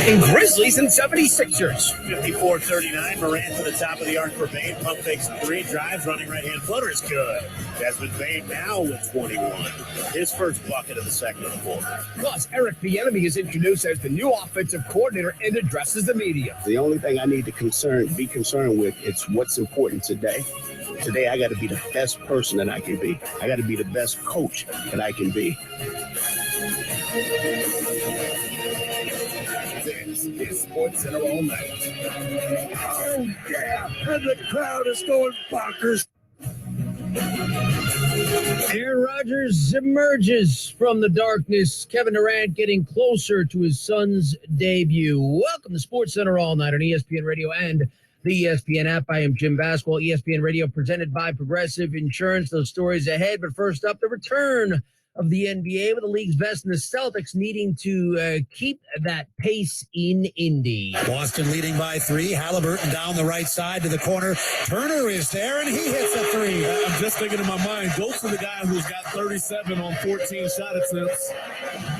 And Grizzlies and 76ers. 54-39. Morant to the top of the arc for Bane. Pump fakes three. Drives. Running right-hand floater is good. Desmond Bane now with 21. His first bucket of the second quarter. Plus, Eric Bieniemy is introduced as the new offensive coordinator and addresses the media. The only thing I need to be concerned with is what's important today. Today, I got to be the best person that I can be. I got to be the best coach that I can be. This is Sports Center all night. Oh, yeah, and the crowd is going bonkers. Aaron Rodgers emerges from the darkness. Kevin Durant getting closer to his son's debut. Welcome to Sports Center all night on ESPN Radio and the ESPN app. I am Jim Basketball. ESPN Radio presented by Progressive Insurance. Those stories ahead. But first up, the return of the NBA with the league's best and the Celtics needing to keep that pace in Indy. Boston leading by 3. Halliburton down the right side to the corner. Turner is there, and he hits a 3. I'm just thinking in my mind, go to the guy who's got 37 on 14 shot attempts.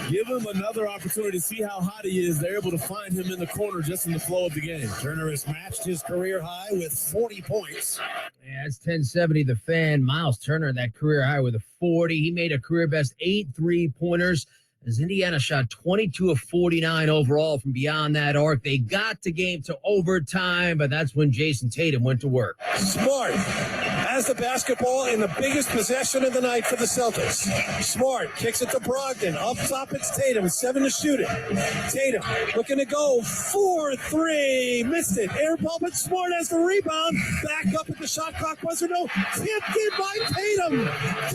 Give him another opportunity to see how hot he is. They're able to find him in the corner just in the flow of the game. Turner has matched his career high with 40 points. Yeah, it's 1070 the fan. Miles Turner, that career high with a 40. He made a career best 8 3-pointers as Indiana shot 22 of 49 overall from beyond that arc. They got the game to overtime, but that's when Jason Tatum went to work. Smart has the basketball in the biggest possession of the night for the Celtics. Smart kicks it to Brogdon. Up top, it's Tatum. 7 to shoot it. Tatum looking to go. 4-3. Missed it. Air ball, but Smart has the rebound. Back up at the shot clock. Buzzer, no. Tipped in by Tatum.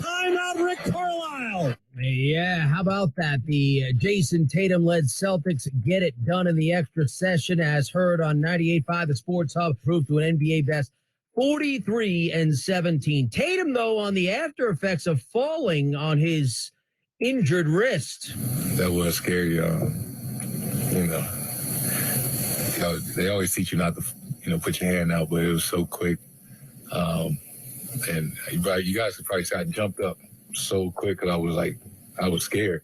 Timeout, Rick Carlisle. Yeah, how about that? The Jason Tatum-led Celtics get it done in the extra session, as heard on 98.5 The Sports Hub, proved to an NBA best 43-17. Tatum, though, on the after effects of falling on his injured wrist. That was scary. They always teach you not to, put your hand out, but it was so quick. And you guys probably said I jumped up so quick because I was scared,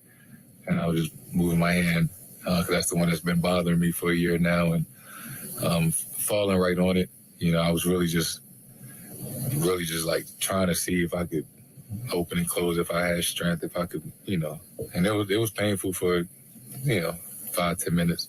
and I was just moving my hand because that's the one that's been bothering me for a year now, and falling right on it. I was really just like trying to see if I could open and close, if I had strength, if I could, and it was painful for 5-10 minutes,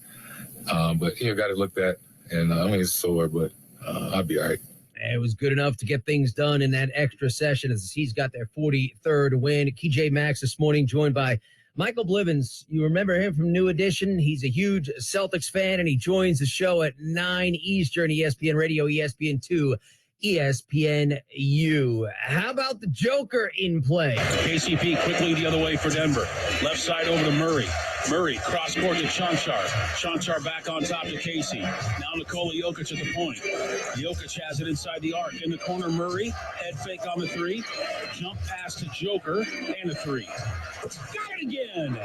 but got it looked at, and it's sore, but I'll be all right. It was good enough to get things done in that extra session as he's got their 43rd win. KJ Maxx this morning, joined by Michael Blivens. You remember him from New Edition. He's a huge Celtics fan, and he joins the show at 9 Eastern, ESPN Radio, ESPN2, ESPNU. How about the Joker in play? KCP quickly the other way for Denver. Left side over to Murray. Murray cross court to Chanchar. Chanchar back on top to Casey. Now Nikola Jokic at the point. Jokic has it inside the arc. In the corner, Murray. Head fake on the 3. Jump pass to Joker. And a 3. Got it again.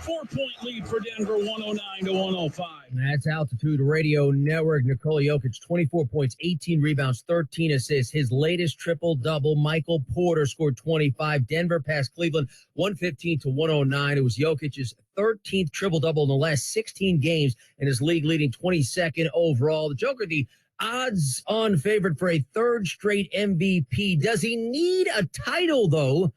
4-point lead for Denver, 109-105. That's Altitude Radio Network. Nikola Jokic, 24 points, 18 rebounds, 13 assists. His latest triple-double. Michael Porter scored 25. Denver passed Cleveland 115-109. It was Jokic's 13th triple-double in the last 16 games and his league-leading 22nd overall. The Joker, the odds-on favorite for a third straight MVP. Does he need a title, though,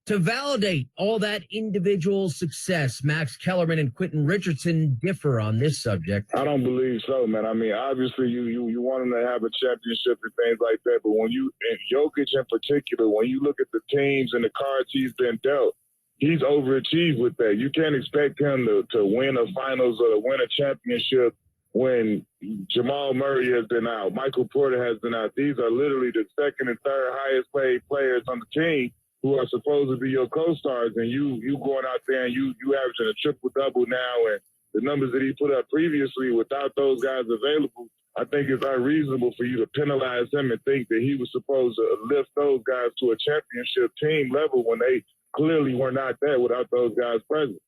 to validate all that individual success? Max Kellerman and Quentin Richardson differ on this subject. I don't believe so, man. Obviously you want him to have a championship and things like that, but and Jokic in particular, when you look at the teams and the cards he's been dealt, he's overachieved with that. You can't expect him to win a finals or to win a championship when Jamal Murray has been out, Michael Porter has been out. These are literally the second and third highest paid players on the team who are supposed to be your co-stars, and you going out there and you averaging a triple-double now, and the numbers that he put up previously without those guys available, I think it's unreasonable for you to penalize him and think that he was supposed to lift those guys to a championship team level when they clearly were not there without those guys present.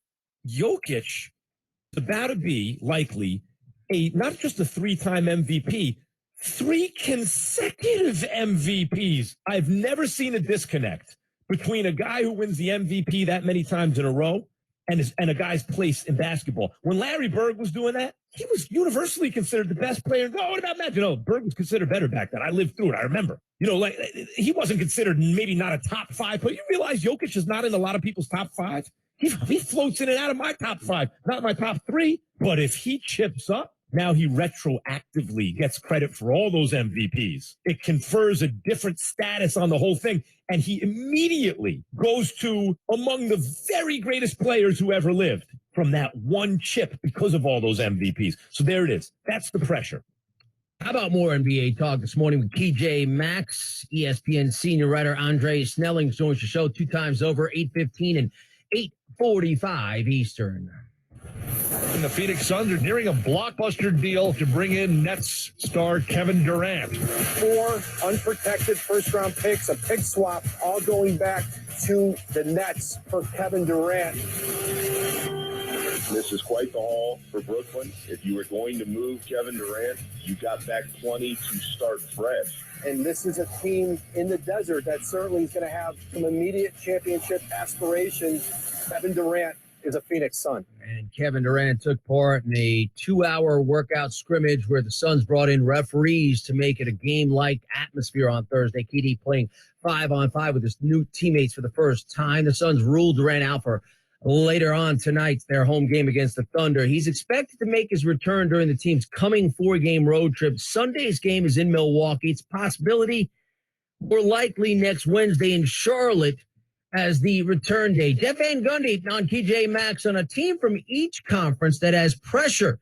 Jokic is about to be likely not just a 3-time MVP, 3 consecutive MVPs. I've never seen a disconnect between a guy who wins the MVP that many times in a row and a guy's place in basketball. When Larry Bird was doing that, he was universally considered the best player. Oh, what about Magic? No, Bird was considered better back then. I lived through it. I remember. Like he wasn't considered maybe not a top 5, but you realize Jokic is not in a lot of people's top 5. He floats in and out of my top 5, not my top 3. But if he chips up, now he retroactively gets credit for all those MVPs. It confers a different status on the whole thing. And he immediately goes to among the very greatest players who ever lived from that one chip because of all those MVPs. So there it is. That's the pressure. How about more NBA talk this morning with TJ Maxx? ESPN senior writer Andre Snelling joins the show 2 times over, 8:15 and 8:45 Eastern. And the Phoenix Suns are nearing a blockbuster deal to bring in Nets star Kevin Durant. 4 unprotected first-round picks, a pick swap, all going back to the Nets for Kevin Durant. This is quite the haul for Brooklyn. If you were going to move Kevin Durant, you got back plenty to start fresh. And this is a team in the desert that certainly is going to have some immediate championship aspirations. Kevin Durant is a Phoenix Sun. And Kevin Durant took part in a 2-hour workout scrimmage where the Suns brought in referees to make it a game-like atmosphere on Thursday. KD playing 5-on-5 with his new teammates for the first time. The Suns ruled Durant out for later on tonight, their home game against the Thunder. He's expected to make his return during the team's coming 4-game road trip. Sunday's game is in Milwaukee. It's a possibility more likely next Wednesday in Charlotte as the return date. Jeff Van Gundy on TJ Maxx on a team from each conference that has pressure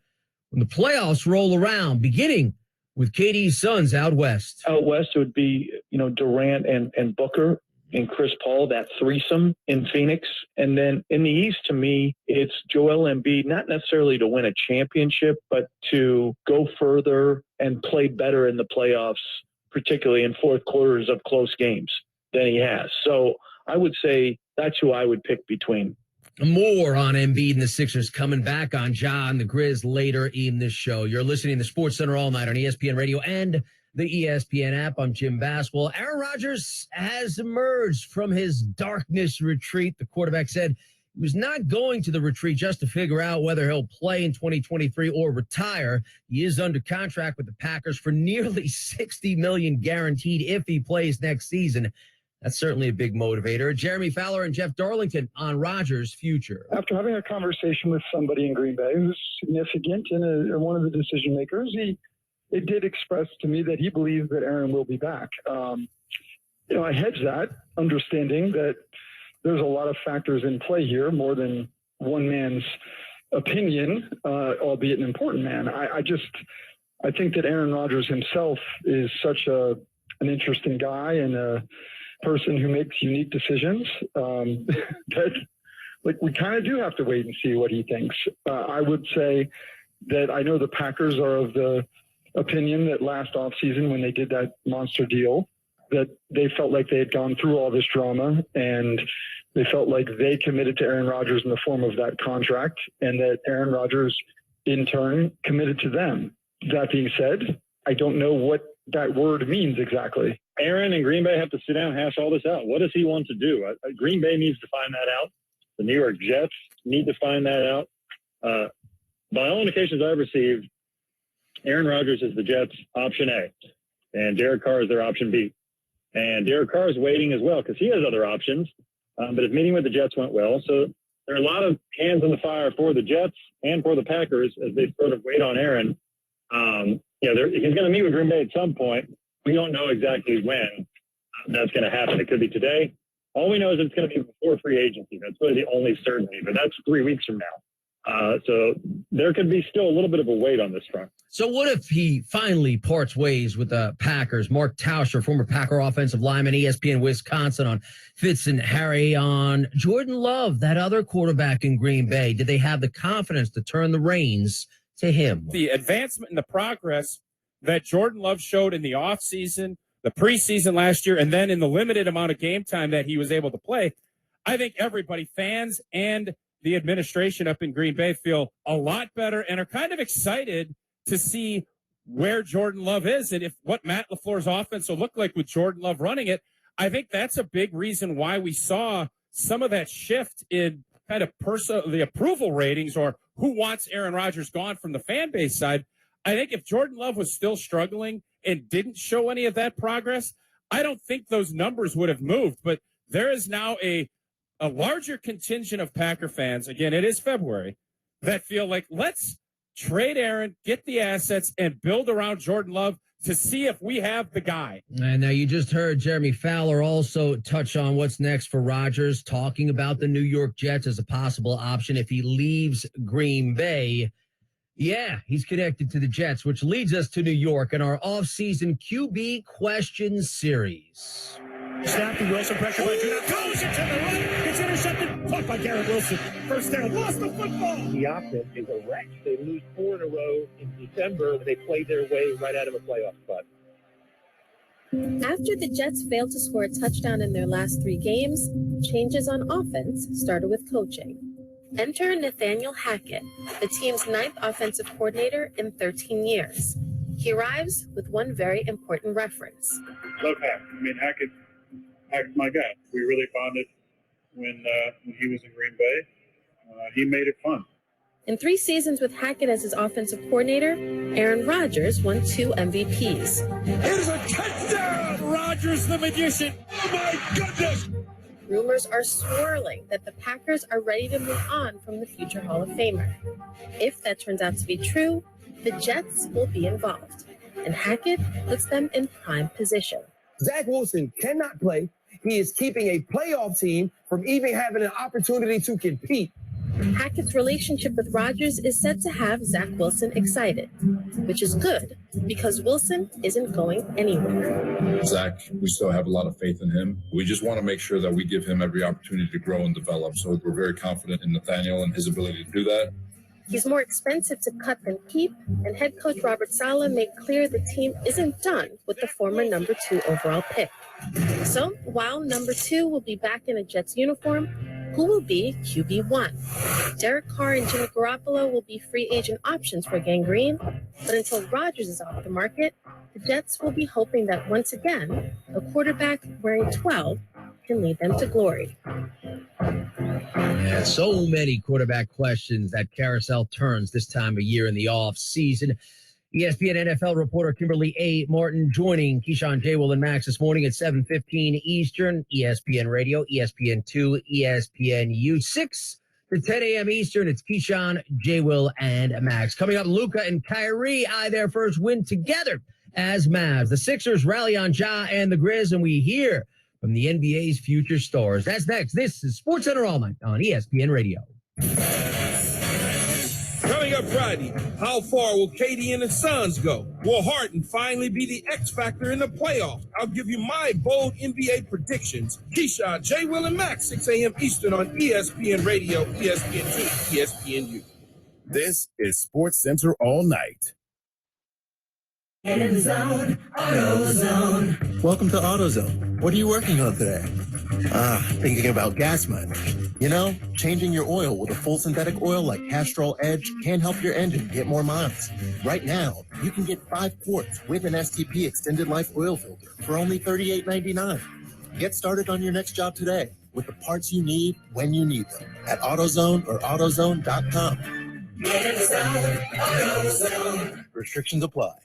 when the playoffs roll around, beginning with KD's Suns out west. Out west, it would be, Durant and Booker and Chris Paul, that threesome in Phoenix. And then in the East, to me, it's Joel Embiid, not necessarily to win a championship, but to go further and play better in the playoffs, particularly in fourth quarters of close games than he has. So I would say that's who I would pick between. More on Embiid and the Sixers coming back on Ja and the Grizz later in the show. You're listening to Sports Center all night on ESPN Radio and the ESPN app. I'm Jim Baswell. Aaron Rodgers has emerged from his darkness retreat. The quarterback said he was not going to the retreat just to figure out whether he'll play in 2023 or retire. He is under contract with the Packers for nearly $60 million guaranteed if he plays next season. That's certainly a big motivator. Jeremy Fowler and Jeff Darlington on Rodgers' future. After having a conversation with somebody in Green Bay who's significant and one of the decision makers, it did express to me that he believes that Aaron will be back. I hedge that, understanding that there's a lot of factors in play here, more than one man's opinion, albeit an important man. I think that Aaron Rodgers himself is such an interesting guy and a person who makes unique decisions that we kind of do have to wait and see what he thinks. I would say that I know the Packers are of the opinion that last offseason when they did that monster deal, that they felt like they had gone through all this drama and they felt like they committed to Aaron Rodgers in the form of that contract and that Aaron Rodgers in turn committed to them. That being said, I don't know what that word means exactly. Aaron and Green Bay have to sit down and hash all this out. What does he want to do? Green Bay needs to find that out. The New York Jets need to find that out. By all indications I've received, Aaron Rodgers is the Jets' option A, and Derek Carr is their option B. And Derek Carr is waiting as well because he has other options, but his meeting with the Jets went well. So there are a lot of hands in the fire for the Jets and for the Packers as they sort of wait on Aaron. He's going to meet with Green Bay at some point. We don't know exactly when that's going to happen. It could be today. All we know is it's going to be before free agency. That's really the only certainty, but that's 3 weeks from now. So there could be still a little bit of a wait on this front. So what if he finally parts ways with the Packers? Mark Tauscher, former Packer offensive lineman, ESPN Wisconsin on Fitz and Harry on Jordan Love, that other quarterback in Green Bay. Did they have the confidence to turn the reins to him? The advancement and the progress that Jordan Love showed in the offseason, the preseason last year, and then in the limited amount of game time that he was able to play, I think everybody, fans and the administration up in Green Bay, feel a lot better and are kind of excited to see where Jordan Love is and if what Matt LaFleur's offense will look like with Jordan Love running it. I think that's a big reason why we saw some of that shift in kind of the approval ratings or who wants Aaron Rodgers gone from the fan base side, I think if Jordan Love was still struggling and didn't show any of that progress, I don't think those numbers would have moved. But there is now a larger contingent of Packer fans, again, it is February, that feel like let's trade Aaron, get the assets, and build around Jordan Love to see if we have the guy. And now you just heard Jeremy Fowler also touch on what's next for Rodgers, talking about the New York Jets as a possible option if he leaves Green Bay. Yeah, he's connected to the Jets, which leads us to New York and our offseason QB question series. Snap to Wilson, pressure by Judah, goes into the right, it's intercepted, caught by Garrett Wilson. First down, lost the football. The offense is a wreck. They lose 4 in a row in December. They played their way right out of a playoff spot. After the Jets failed to score a touchdown in their last 3 games, changes on offense started with coaching. Enter Nathaniel Hackett, the team's 9th offensive coordinator in 13 years. He arrives with one very important reference. Love Hack. I mean, Hackett's my guy. We really bonded when he was in Green Bay. He made it fun. In 3 seasons with Hackett as his offensive coordinator, Aaron Rodgers won 2 MVPs. Here's a touchdown! Rodgers the magician. Oh, my goodness! Rumors are swirling that the Packers are ready to move on from the future Hall of Famer. If that turns out to be true, the Jets will be involved, and Hackett puts them in prime position. Zach Wilson cannot play. He is keeping a playoff team from even having an opportunity to compete. Hackett's relationship with Rodgers is said to have Zach Wilson excited, which is good because Wilson isn't going anywhere. Zach, we still have a lot of faith in him. We just want to make sure that we give him every opportunity to grow and develop. So we're very confident in Nathaniel and his ability to do that. He's more expensive to cut than keep, and head coach Robert Saleh made clear the team isn't done with the former number 2 overall pick. So while number 2 will be back in a Jets uniform, who will be QB1? Derek Carr and Jimmy Garoppolo will be free agent options for Gang Green, but until Rodgers is off the market, the Jets will be hoping that once again, a quarterback wearing 12 can lead them to glory. Yeah, so many quarterback questions that carousel turns this time of year in the off season. ESPN NFL reporter Kimberly A. Martin joining Keyshawn, J. Will, and Max this morning at 7:15 Eastern. ESPN Radio, ESPN2, ESPNU, 6 to 10 a.m. Eastern. It's Keyshawn, J. Will, and Max. Coming up, Luka and Kyrie eye their first win together as Mavs. The Sixers rally on Ja and the Grizz, and we hear from the NBA's future stars. That's next. This is SportsCenter All Night on ESPN Radio. Coming up Friday, how far will KD and the Suns go? Will Harden finally be the X factor in the playoffs? I'll give you my bold NBA predictions. Keyshawn, J. Will, and Max, 6 a.m. Eastern on ESPN Radio, ESPN2, ESPNU. This is SportsCenter All Night. In the zone, AutoZone. Welcome to AutoZone. What are you working on today? Thinking about gas mileage. You know, changing your oil with a full synthetic oil like Castrol Edge can help your engine get more miles. Right now, you can get 5 quarts with an STP extended life oil filter for only $38.99. Get started on your next job today with the parts you need when you need them at AutoZone or AutoZone.com. Get in the zone, AutoZone. Restrictions apply.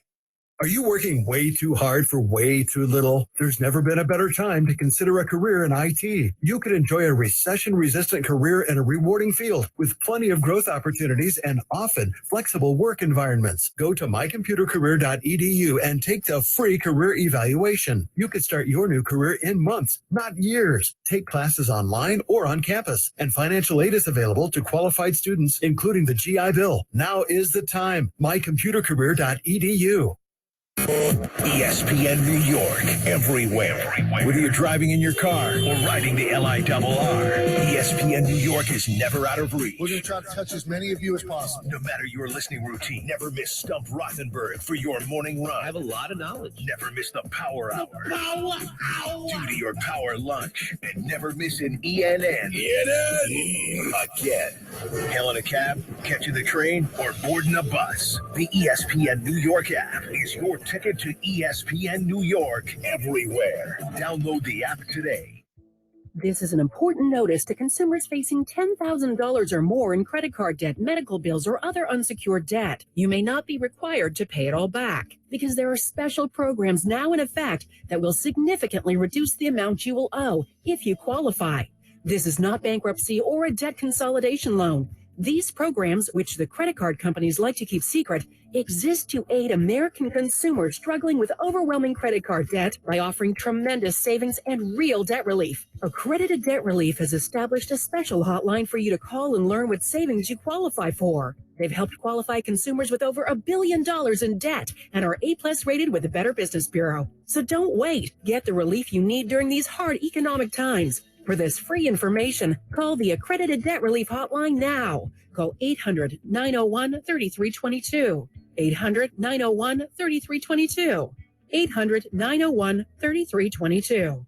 Are you working way too hard for way too little? There's never been a better time to consider a career in IT. You could enjoy a recession-resistant career in a rewarding field with plenty of growth opportunities and often flexible work environments. Go to mycomputercareer.edu and take the free career evaluation. You could start your new career in months, not years. Take classes online or on campus, and financial aid is available to qualified students, including the GI Bill. Now is the time. mycomputercareer.edu. ESPN New York, everywhere. Whether you're driving in your car or riding the LIRR, ESPN New York is never out of reach. We're going to try to touch as many of you as possible. No matter your listening routine, never miss Stump Rothenberg for your morning run. I have a lot of knowledge. Never miss the Power Hour. Duty or Power Lunch. And never miss an ENN. Again. Hailing a cab, catching the train, or boarding a bus. The ESPN New York app is your ticket to ESPN New York everywhere. Download the app today. This is an important notice to consumers facing $10,000 or more in credit card debt, medical bills, or other unsecured debt. You may not be required to pay it all back because there are special programs now in effect that will significantly reduce the amount you will owe if you qualify. This is not bankruptcy or a debt consolidation loan. These programs, which the credit card companies like to keep secret, exist to aid American consumers struggling with overwhelming credit card debt by offering tremendous savings and real debt relief. Accredited Debt Relief has established a special hotline for you to call and learn what savings you qualify for. They've helped qualify consumers with over $1 billion in debt and are A+ rated with the Better Business Bureau. So don't wait. Get the relief you need during these hard economic times. For this free information, call the Accredited Debt Relief Hotline now. Call 800-901-3322. 800-901-3322. 800-901-3322.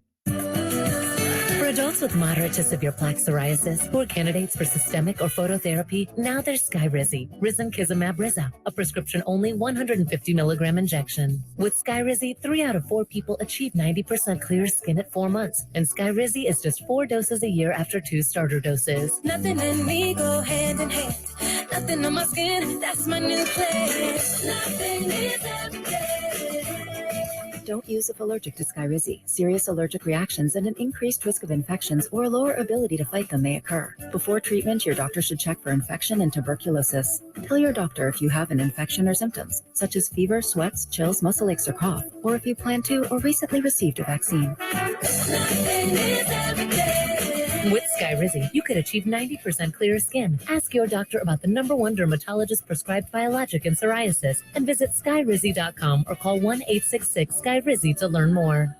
For adults with moderate to severe plaque psoriasis who are candidates for systemic or phototherapy, now there's Skyrizi, risankizumab Riza, a prescription-only 150 milligram injection. With Skyrizi, 3 out of 4 people achieve 90% clear skin at 4 months, and Skyrizi is just 4 doses a year after 2 starter doses. Nothing in me go hand in hand. Nothing on my skin, that's my new place. Nothing is everyday. Don't use if allergic to Skyrizi. Serious allergic reactions and an increased risk of infections or a lower ability to fight them may occur. Before treatment, your doctor should check for infection and tuberculosis. Tell your doctor if you have an infection or symptoms, such as fever, sweats, chills, muscle aches, or cough, or if you plan to or recently received a vaccine. Nothing is everyday. With Skyrizi, you could achieve 90% clearer skin. Ask your doctor about the #1 dermatologist prescribed biologic in psoriasis and visit skyrizi.com or call 1-866-SKYRIZI to learn more.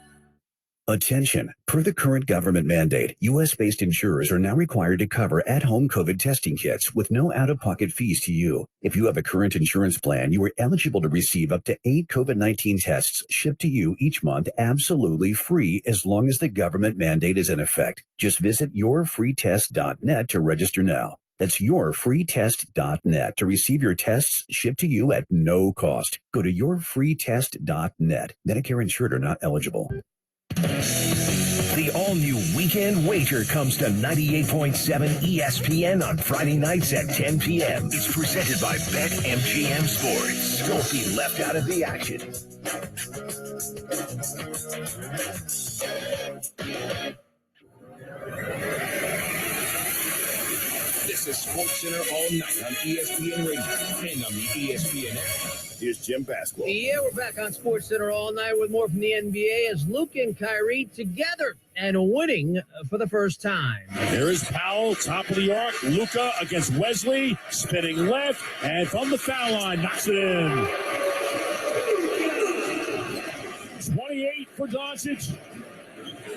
Attention. Per the current government mandate, U.S.-based insurers are now required to cover at-home COVID testing kits with no out-of-pocket fees to you. If you have a current insurance plan, you are eligible to receive up to 8 COVID-19 tests shipped to you each month absolutely free as long as the government mandate is in effect. Just visit yourfreetest.net to register now. That's yourfreetest.net to receive your tests shipped to you at no cost. Go to yourfreetest.net. Medicare insured or not eligible. The all-new Weekend Wager comes to 98.7 ESPN on Friday nights at 10 p.m. It's presented by BetMGM Sports. Don't be left out of the action. This is SportsCenter all night on ESPN Radio and on the ESPN app. Here's Jim Pasquale. Yeah, we're back on SportsCenter all night with more from the NBA as Luka and Kyrie together and winning for the first time. There is Powell, top of the arc. Luka against Wesley, spinning left, and from the foul line, knocks it in. 28 for Doncic.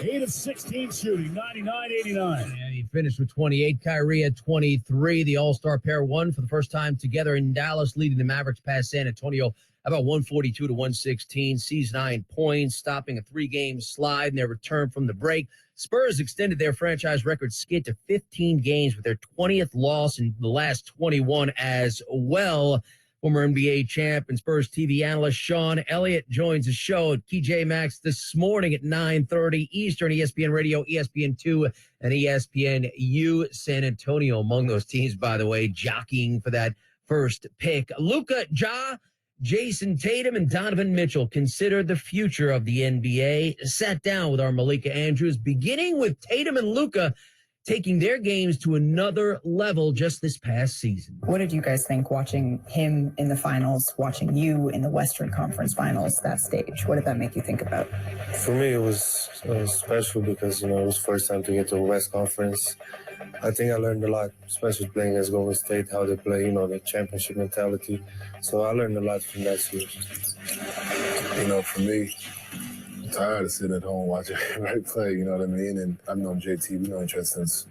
8 of 16 shooting, 99-89. Yeah, he finished with 28. Kyrie at 23. The All-Star pair won for the first time together in Dallas, leading the Mavericks past San Antonio about 142-116. Sees 9 points, stopping a 3-game slide in their return from the break. Spurs extended their franchise record skid to 15 games with their 20th loss in the last 21 as well. Former NBA champ and Spurs TV analyst Sean Elliott joins the show at TJ Maxx this morning at 9:30 Eastern, ESPN Radio, ESPN2, and ESPNU San Antonio among those teams, by the way, jockeying for that first pick. Luka, Ja, Jason Tatum, and Donovan Mitchell consider the future of the NBA. Sat down with our Malika Andrews, beginning with Tatum and Luka taking their games to another level just this past season. What did you guys think watching him in the finals, watching you in the Western Conference Finals, that stage? What did that make you think about? For me, it was special because, it was first time to get to a West Conference. I think I learned a lot, especially playing against Golden State, how they play, the championship mentality. So I learned a lot from that series. For me, I'm tired of sitting at home watching everybody play, you know what I mean? And I've known JT, we've known each other since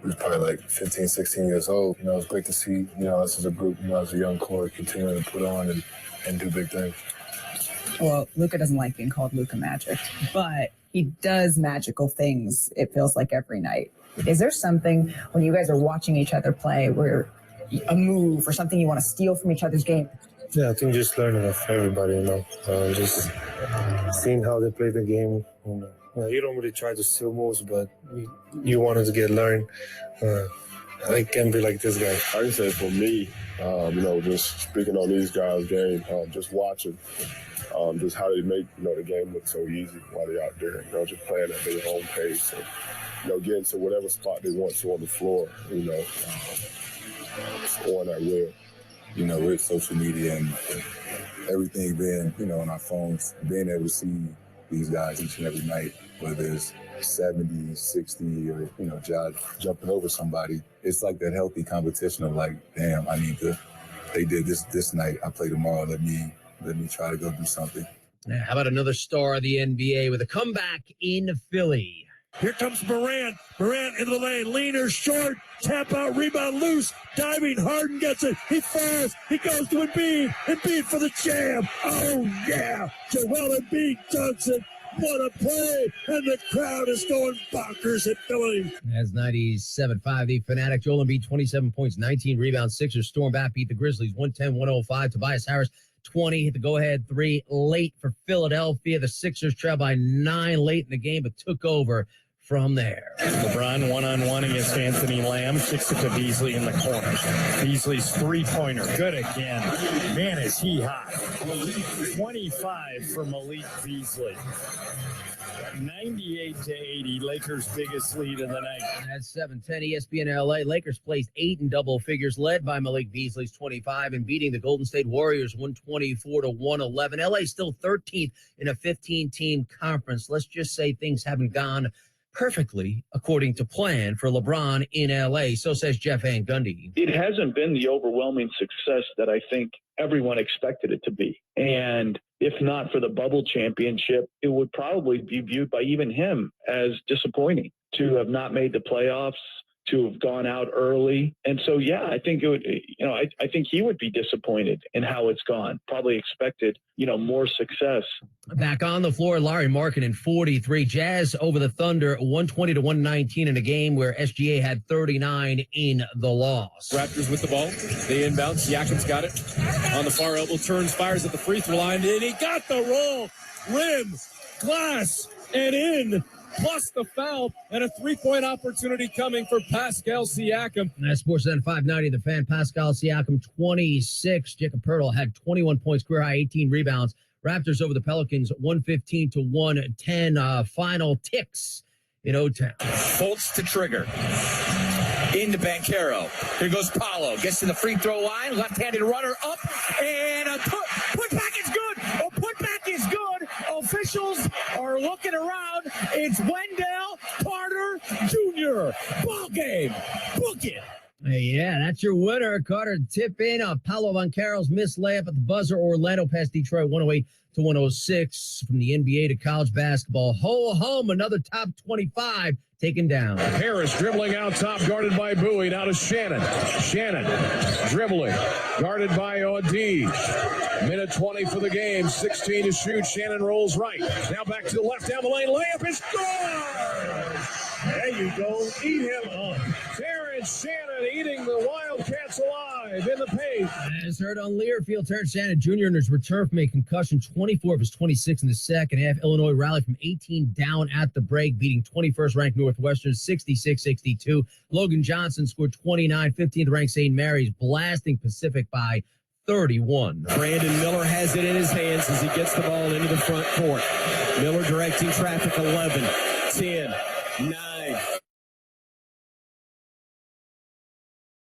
we was probably like 15, 16 years old. It was great to see, us as a group, as a young core, continuing to put on and do big things. Well, Luka doesn't like being called Luka Magic, but he does magical things, it feels like, every night. Is there something when you guys are watching each other play where a move or something you want to steal from each other's game? Yeah, I think just learning of everybody, just seeing how they play the game, You don't really try to steal moves, but you wanted to get learned. I can't be like this guy. I can say for me, just speaking on these guys' game, just watching, just how they make, the game look so easy while they're out there, just playing at their own pace and, getting to whatever spot they want to on the floor, scoring at will. With social media and everything being, on our phones, being able to see these guys each and every night, whether it's 70, 60, or, Josh jumping over somebody, it's like that healthy competition of like, damn, they did this night, I play tomorrow, let me try to go do something. How about another star of the NBA with a comeback in Philly? Here comes Morant. Morant into the lane. Leaner, short, tap out, rebound loose. Diving, Harden gets it. He fires. He goes to Embiid. Embiid for the jam. Oh, yeah. Joel Embiid dunks it. What a play. And the crowd is going bonkers at Philly. As 97.5, the Fanatic. Joel Embiid, 27 points, 19 rebounds. Sixers storm back, beat the Grizzlies 110-105. Tobias Harris, 20, hit the go-ahead three late for Philadelphia. The Sixers trailed by 9 late in the game, but took over from there. LeBron one-on-one against Anthony Lamb, kicks it to Beasley in the corner. Beasley's three-pointer, good again. Man, is he hot. 25 for Malik Beasley. 98-80, Lakers' biggest lead of the night. That's 7:10 ESPN LA. Lakers placed 8 in double figures, led by Malik Beasley's 25 and beating the Golden State Warriors 124-111. LA still 13th in a 15-team conference. Let's just say things haven't gone perfectly according to plan for LeBron in LA. So says Jeff Van Gundy. It hasn't been the overwhelming success that I think everyone expected it to be. And if not for the bubble championship, it would probably be viewed by even him as disappointing to have not made the playoffs, to have gone out early. And so, yeah, I think it would, I think he would be disappointed in how it's gone. Probably expected, more success. Back on the floor, Larry Markkinen, 43. Jazz over the Thunder, 120-119 in a game where SGA had 39 in the loss. Raptors with the ball. They inbound. Siakam's got it. On the far elbow, turns, fires at the free throw line, and he got the roll. Rim, glass, and in. Plus the foul and a three-point opportunity coming for Pascal Siakam. That's Sportsnet 590, the Fan. Pascal Siakam, 26. Jacob Poeltl had 21 points, career high, 18 rebounds. Raptors over the Pelicans, 115-110. Final ticks in O-Town. Fultz to trigger. Into Banchero. Here goes Paolo. Gets to the free throw line. Left-handed runner up. And a putback is good. A putback is good. Officials are looking around. It's Wendell Carter Jr. Ball game. Book it. Yeah, that's your winner. Carter tip in. Paolo Banchero's missed layup at the buzzer. Orlando past Detroit 108-106. From the NBA to college basketball. Ho home, another top 25 taken down. Harris dribbling out top, guarded by Bowie. Now to Shannon. Shannon dribbling, guarded by Audige. Minute 20 for the game, 16 to shoot. Shannon rolls right. Now back to the left, down the lane. Layup is good! There you go. Eat him up. Terrence Shannon eating the Wildcats alive in the paint. As heard on Learfield, Terrence Shannon Jr. in his return from a concussion, 24 of his 26 in the second half. Illinois rallied from 18 down at the break, beating 21st ranked Northwestern 66-62. Logan Johnson scored 29, 15th ranked St. Mary's, blasting Pacific by 31. Brandon Miller has it in his hands as he gets the ball into the front court. Miller directing traffic. 11, 10, 9.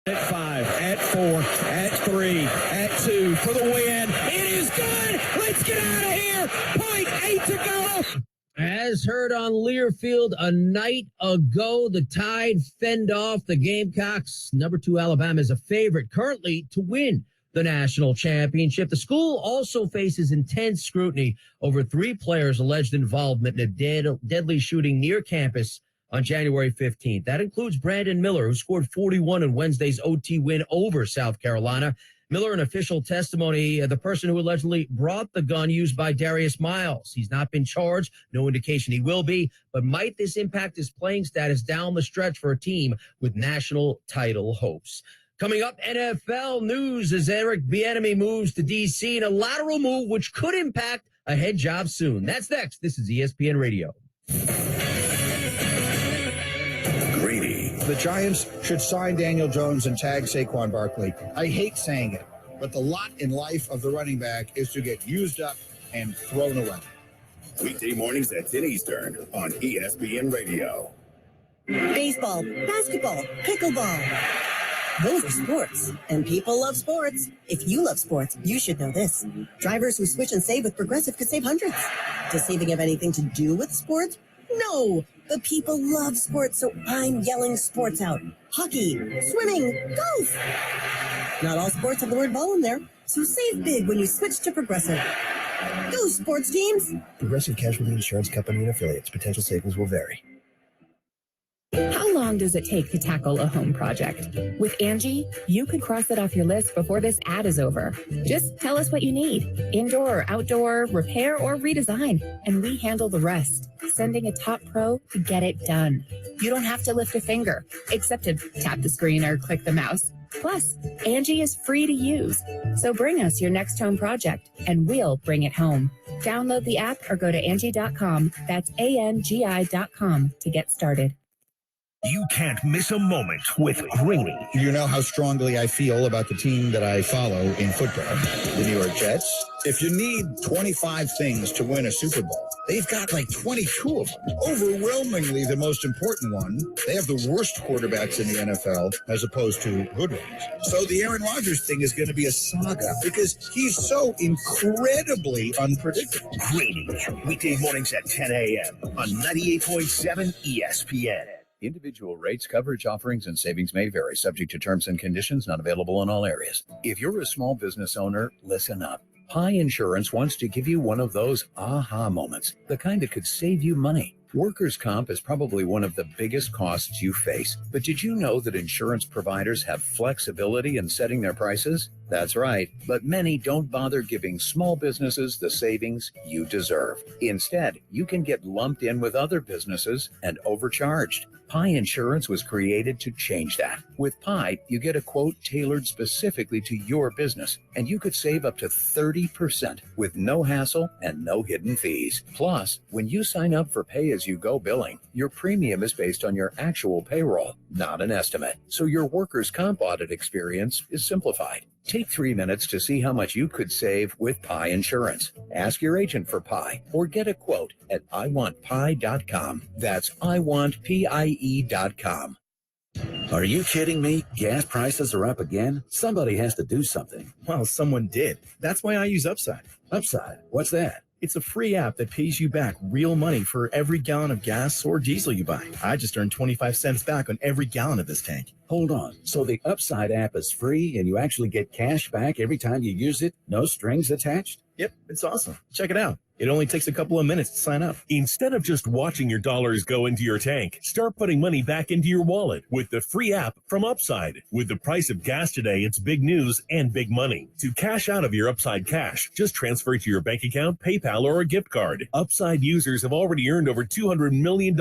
At 5, at 4, at 3, at 2 for the win. It is good. Let's get out of here. 0.8 to go. As heard on Learfield a night ago, the Tide fend off the Gamecocks. Number 2 Alabama is a favorite currently to win the national championship. The school also faces intense scrutiny over 3 players' alleged involvement in a deadly shooting near campus on January 15th. That includes Brandon Miller, who scored 41 in Wednesday's OT win over South Carolina. Miller, in official testimony, the person who allegedly brought the gun used by Darius Miles. He's not been charged. No indication he will be. But might this impact his playing status down the stretch for a team with national title hopes? Coming up, NFL news as Eric Bieniemy moves to D.C. in a lateral move which could impact a head job soon. That's next. This is ESPN Radio. Greeny. The Giants should sign Daniel Jones and tag Saquon Barkley. I hate saying it, but the lot in life of the running back is to get used up and thrown away. Weekday mornings at 10 Eastern on ESPN Radio. Baseball, basketball, pickleball. Those are sports, and people love sports. If you love sports, you should know this. Drivers who switch and save with Progressive could save hundreds. Does saving have anything to do with sports? No, but people love sports, so I'm yelling sports out. Hockey, swimming, golf. Not all sports have the word ball in there, so save big when you switch to Progressive. Go sports teams! Progressive Casualty Insurance Company and affiliates. Potential savings will vary. How long does it take to tackle a home project? With Angie, you could cross it off your list before this ad is over. Just tell us what you need, indoor or outdoor, repair or redesign, and we handle the rest, sending a top pro to get it done. You don't have to lift a finger, except to tap the screen or click the mouse. Plus, Angie is free to use. So bring us your next home project, and we'll bring it home. Download the app or go to Angie.com. That's ANGI.com to get started. You can't miss a moment with Greeny. You know how strongly I feel about the team that I follow in football, the New York Jets. If you need 25 things to win a Super Bowl, they've got like 22 of them. Overwhelmingly the most important one, they have the worst quarterbacks in the NFL as opposed to good ones. So the Aaron Rodgers thing is going to be a saga because he's so incredibly unpredictable. Greeny, weekday mornings at 10 a.m. on 98.7 ESPN. Individual rates, coverage offerings, and savings may vary, subject to terms and conditions, not available in all areas. If you're a small business owner, listen up. Pi Insurance wants to give you one of those aha moments, the kind that could save you money. Workers' comp is probably one of the biggest costs you face, but did you know that insurance providers have flexibility in setting their prices? That's right, but many don't bother giving small businesses the savings you deserve. Instead, you can get lumped in with other businesses and overcharged. Pi Insurance was created to change that. With Pi, you get a quote tailored specifically to your business, and you could save up to 30% with no hassle and no hidden fees. Plus, when you sign up for pay-as-you-go billing, your premium is based on your actual payroll, not an estimate. So your workers' comp audit experience is simplified. Take 3 minutes to see how much you could save with Pi Insurance. Ask your agent for Pi or get a quote at iwantpi.com. That's iwantpie.com. Are you kidding me? Gas prices are up again? Somebody has to do something. Well, someone did. That's why I use Upside. Upside? What's that? It's a free app that pays you back real money for every gallon of gas or diesel you buy. I just earned 25 cents back on every gallon of this tank. Hold on. So the Upside app is free and you actually get cash back every time you use it? No strings attached? Yep, it's awesome. Check it out. It only takes a couple of minutes to sign up. Instead of just watching your dollars go into your tank, start putting money back into your wallet with the free app from Upside. With the price of gas today, it's big news and big money. To cash out of your Upside cash, just transfer it to your bank account, PayPal, or a gift card. Upside users have already earned over $200 million.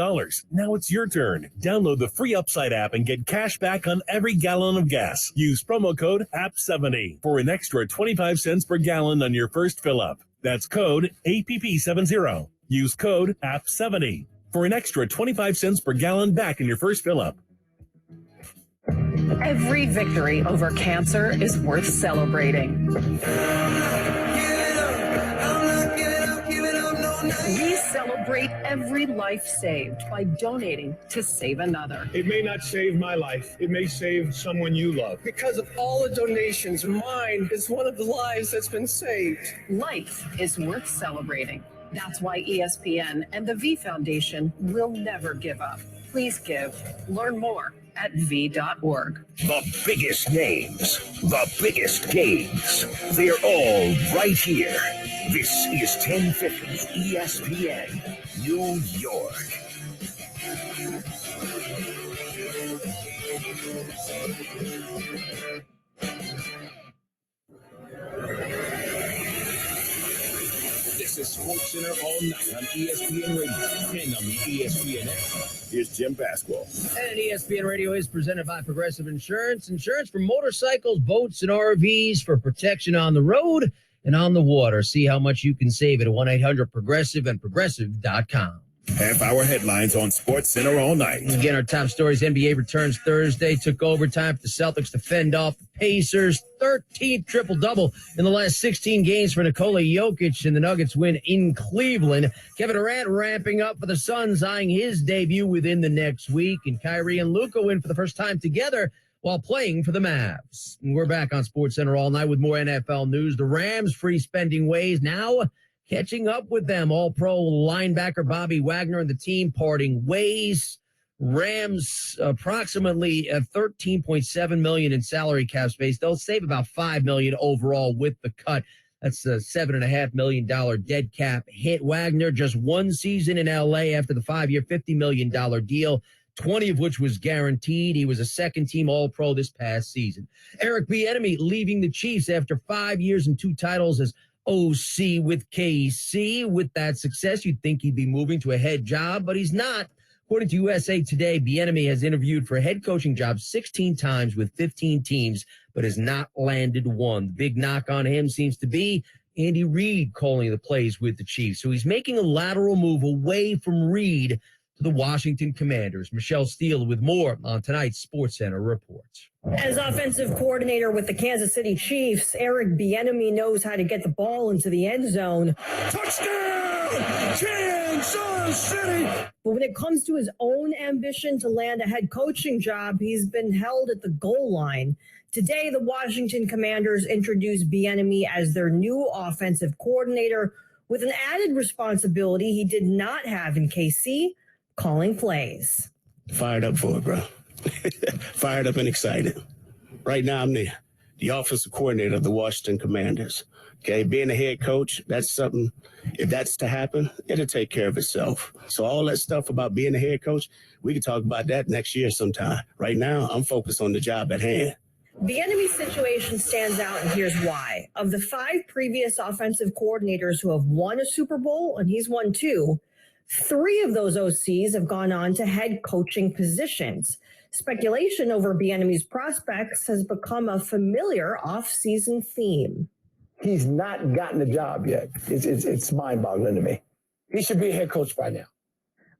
Now it's your turn. Download the free Upside app and get cash back on every gallon of gas. Use promo code APP70 for an extra 25 cents per gallon on your first fill up. That's code APP70. Use code APP70 for an extra 25 cents per gallon back in your first fill-up. Every victory over cancer is worth celebrating. We celebrate every life saved by donating to Save Another. It may not save my life. It may save someone you love. Because of all the donations, mine is one of the lives that's been saved. Life is worth celebrating. That's why ESPN and the V Foundation will never give up. Please give. Learn more at v.org. The biggest names, the biggest games, they're all right here. This is 1050 ESPN, New York. This is SportsCenter all night on ESPN Radio and on the ESPN app. Here's Jim Pasquale. And ESPN Radio is presented by Progressive Insurance. Insurance for motorcycles, boats, and RVs for protection on the road and on the water. See how much you can save at 1-800-PROGRESSIVE and progressive.com. half-hour headlines on SportsCenter all night. Again, our top stories: NBA returns Thursday, took overtime for the Celtics to fend off the Pacers. 13th triple-double in the last 16 games for Nikola Jokic, and the Nuggets win in Cleveland. Kevin Durant ramping up for the Suns, eyeing his debut within the next week, and Kyrie and Luka win for the first time together while playing for the Mavs. And we're back on SportsCenter all night with more NFL news. The Rams' free spending ways now catching up with them. All-pro linebacker Bobby Wagner and the team parting ways. Rams approximately $13.7 million in salary cap space. They'll save about $5 million overall with the cut. That's a $7.5 million dead cap hit. Wagner just one season in L.A. after the 5-year, $50 million deal, 20 of which was guaranteed. He was a second-team All-Pro this past season. Eric Bieniemy leaving the Chiefs after 5 years and 2 titles as OC with KC. With that success, you'd think he'd be moving to a head job, but he's not. According to USA Today, Bieniemy has interviewed for a head coaching job 16 times with 15 teams, but has not landed one. The big knock on him seems to be Andy Reid calling the plays with the Chiefs. So he's making a lateral move away from Reid to the Washington Commanders. Michelle Steele with more on tonight's SportsCenter reports. As offensive coordinator with the Kansas City Chiefs, Eric Bieniemy knows how to get the ball into the end zone. Touchdown, Kansas City! But when it comes to his own ambition to land a head coaching job, he's been held at the goal line. Today, the Washington Commanders introduced Bieniemy as their new offensive coordinator with an added responsibility he did not have in KC, calling plays. Fired up for it, bro. Fired up and excited. Right now, I'm the offensive coordinator of the Washington Commanders. Okay, being a head coach, that's something, if that's to happen, it'll take care of itself. So all that stuff about being a head coach, we can talk about that next year sometime. Right now, I'm focused on the job at hand. Bieniemy's situation stands out, and here's why. Of the 5 previous offensive coordinators who have won a Super Bowl, and he's won 2, 3 of those OCs have gone on to head coaching positions. Speculation over Bieniemy's prospects has become a familiar off-season theme. He's not gotten the job yet. It's mind-boggling to me. He should be a head coach by now.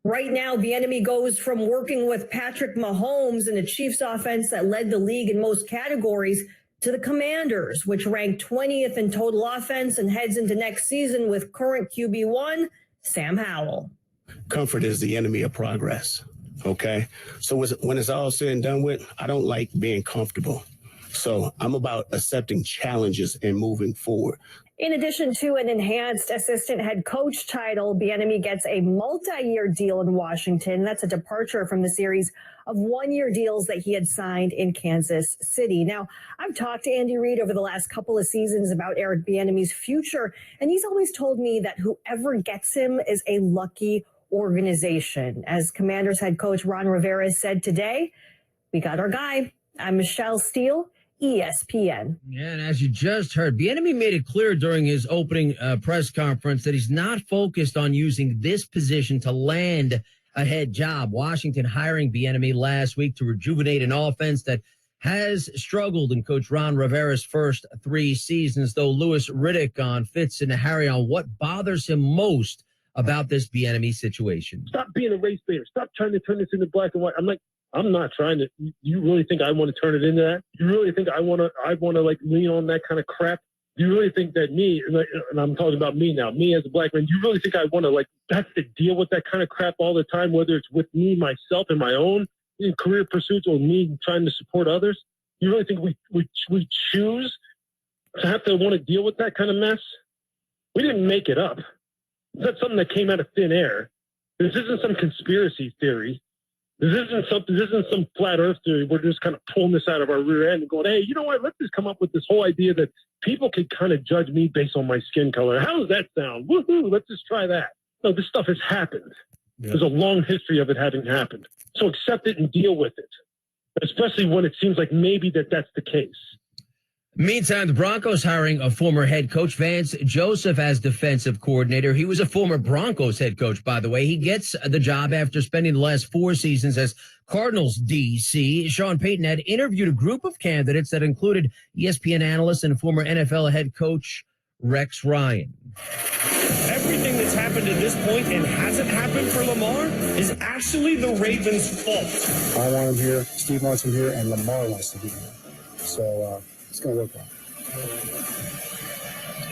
Right now, Bieniemy goes from working with Patrick Mahomes in a Chiefs offense that led the league in most categories to the Commanders, which ranked 20th in total offense and heads into next season with current QB1, Sam Howell. Comfort is the enemy of progress, okay? So when it's all said and done with, I don't like being comfortable. So I'm about accepting challenges and moving forward. In addition to an enhanced assistant head coach title, Bieniemy gets a multi-year deal in Washington. That's a departure from the series of one-year deals that he had signed in Kansas City. Now, I've talked to Andy Reid over the last couple of seasons about Eric Bieniemy's future, and he's always told me that whoever gets him is a lucky organization. As Commanders head coach Ron Rivera said today, we got our guy. I'm Michelle Steele, ESPN. Yeah, and as you just heard, Bieniemy made it clear during his opening press conference that he's not focused on using this position to land a head job. Washington hiring Bieniemy last week to rejuvenate an offense that has struggled in Coach Ron Rivera's first 3 seasons, though Louis Riddick on Fitz and Harry on what bothers him most about this Bieniemy situation. Stop being a race baiter. Stop trying to turn this into black and white. I'm not trying to. You really think I want to turn it into that? You really think I want to like lean on that kind of crap? You really think that me, and I'm talking about me now, me as a black man, you really think I want to like have to deal with that kind of crap all the time, whether it's with me, myself, and my own career pursuits, or me trying to support others? You really think we choose to have to want to deal with that kind of mess? We didn't make it up. It's not something that came out of thin air. This isn't some conspiracy theory. This isn't some flat earth theory. We're just kind of pulling this out of our rear end and going, hey, you know what? Let's just come up with this whole idea that people could kind of judge me based on my skin color. How does that sound? Woohoo! Let's just try that. No, this stuff has happened. Yeah. There's a long history of it having happened. So accept it and deal with it, especially when it seems like maybe that's the case. Meantime, the Broncos hiring a former head coach, Vance Joseph, as defensive coordinator. He was a former Broncos head coach, by the way. He gets the job after spending the last 4 seasons as Cardinals DC. Sean Payton had interviewed a group of candidates that included ESPN analyst and former NFL head coach Rex Ryan. everything that's happened to this point and hasn't happened for Lamar is actually the Ravens' fault. I want him here, Steve wants him here, and Lamar wants to be here. So it's going to work out.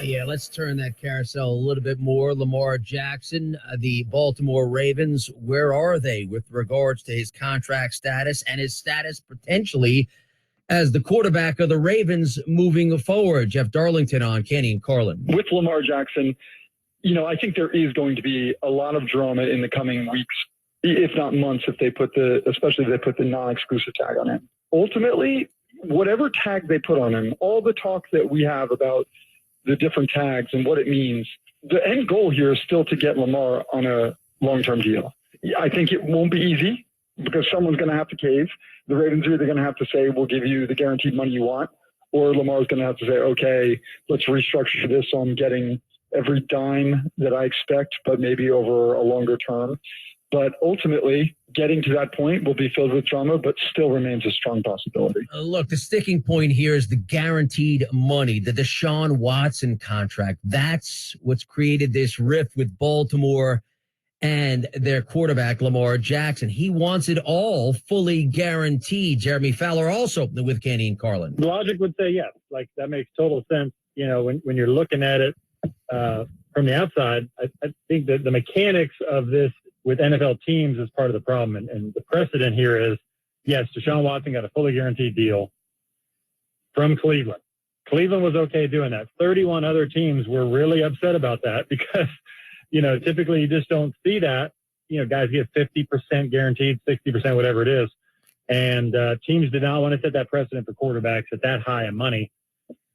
Yeah, let's turn that carousel a little bit more. Lamar Jackson, the Baltimore Ravens, where are they with regards to his contract status and his status potentially as the quarterback of the Ravens moving forward? Jeff Darlington on Kenny and Carlin. With Lamar Jackson, I think there is going to be a lot of drama in the coming weeks, if not months, especially if they put the non-exclusive tag on him. Ultimately, whatever tag they put on him, all the talk that we have about the different tags and what it means, the end goal here is still to get Lamar on a long-term deal. I think it won't be easy because someone's going to have to cave. The Ravens are either going to have to say, we'll give you the guaranteed money you want, or Lamar's going to have to say, okay, let's restructure this so I'm getting every dime that I expect, but maybe over a longer term. But ultimately, getting to that point will be filled with drama, but still remains a strong possibility. Look, the sticking point here is the guaranteed money, the Deshaun Watson contract. That's what's created this rift with Baltimore and their quarterback, Lamar Jackson. He wants it all fully guaranteed. Jeremy Fowler also with Kenny and Carlin. Logic would say yes. Like, that makes total sense. When you're looking at it from the outside, I think that the mechanics of this with NFL teams is part of the problem. And the precedent here is, yes, Deshaun Watson got a fully guaranteed deal from Cleveland. Cleveland was okay doing that. 31 other teams were really upset about that because, typically you just don't see that. Guys get 50% guaranteed, 60%, whatever it is. And teams did not want to set that precedent for quarterbacks at that high of money,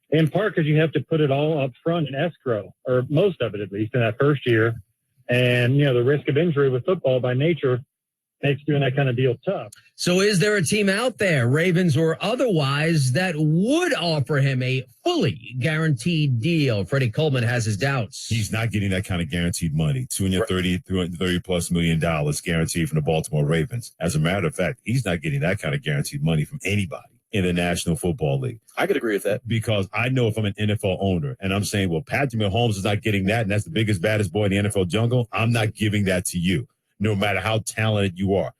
in part because you have to put it all up front in escrow, or most of it at least, in that first year. And, the risk of injury with football by nature makes doing that kind of deal tough. So is there a team out there, Ravens or otherwise, that would offer him a fully guaranteed deal? Freddie Coleman has his doubts. He's not getting that kind of guaranteed money. $230+ million guaranteed from the Baltimore Ravens. As a matter of fact, he's not getting that kind of guaranteed money from anybody in the National Football League. I could agree with that. Because I know if I'm an NFL owner and I'm saying, well, Patrick Mahomes is not getting that, and that's the biggest, baddest boy in the NFL jungle, I'm not giving that to you, no matter how talented you are.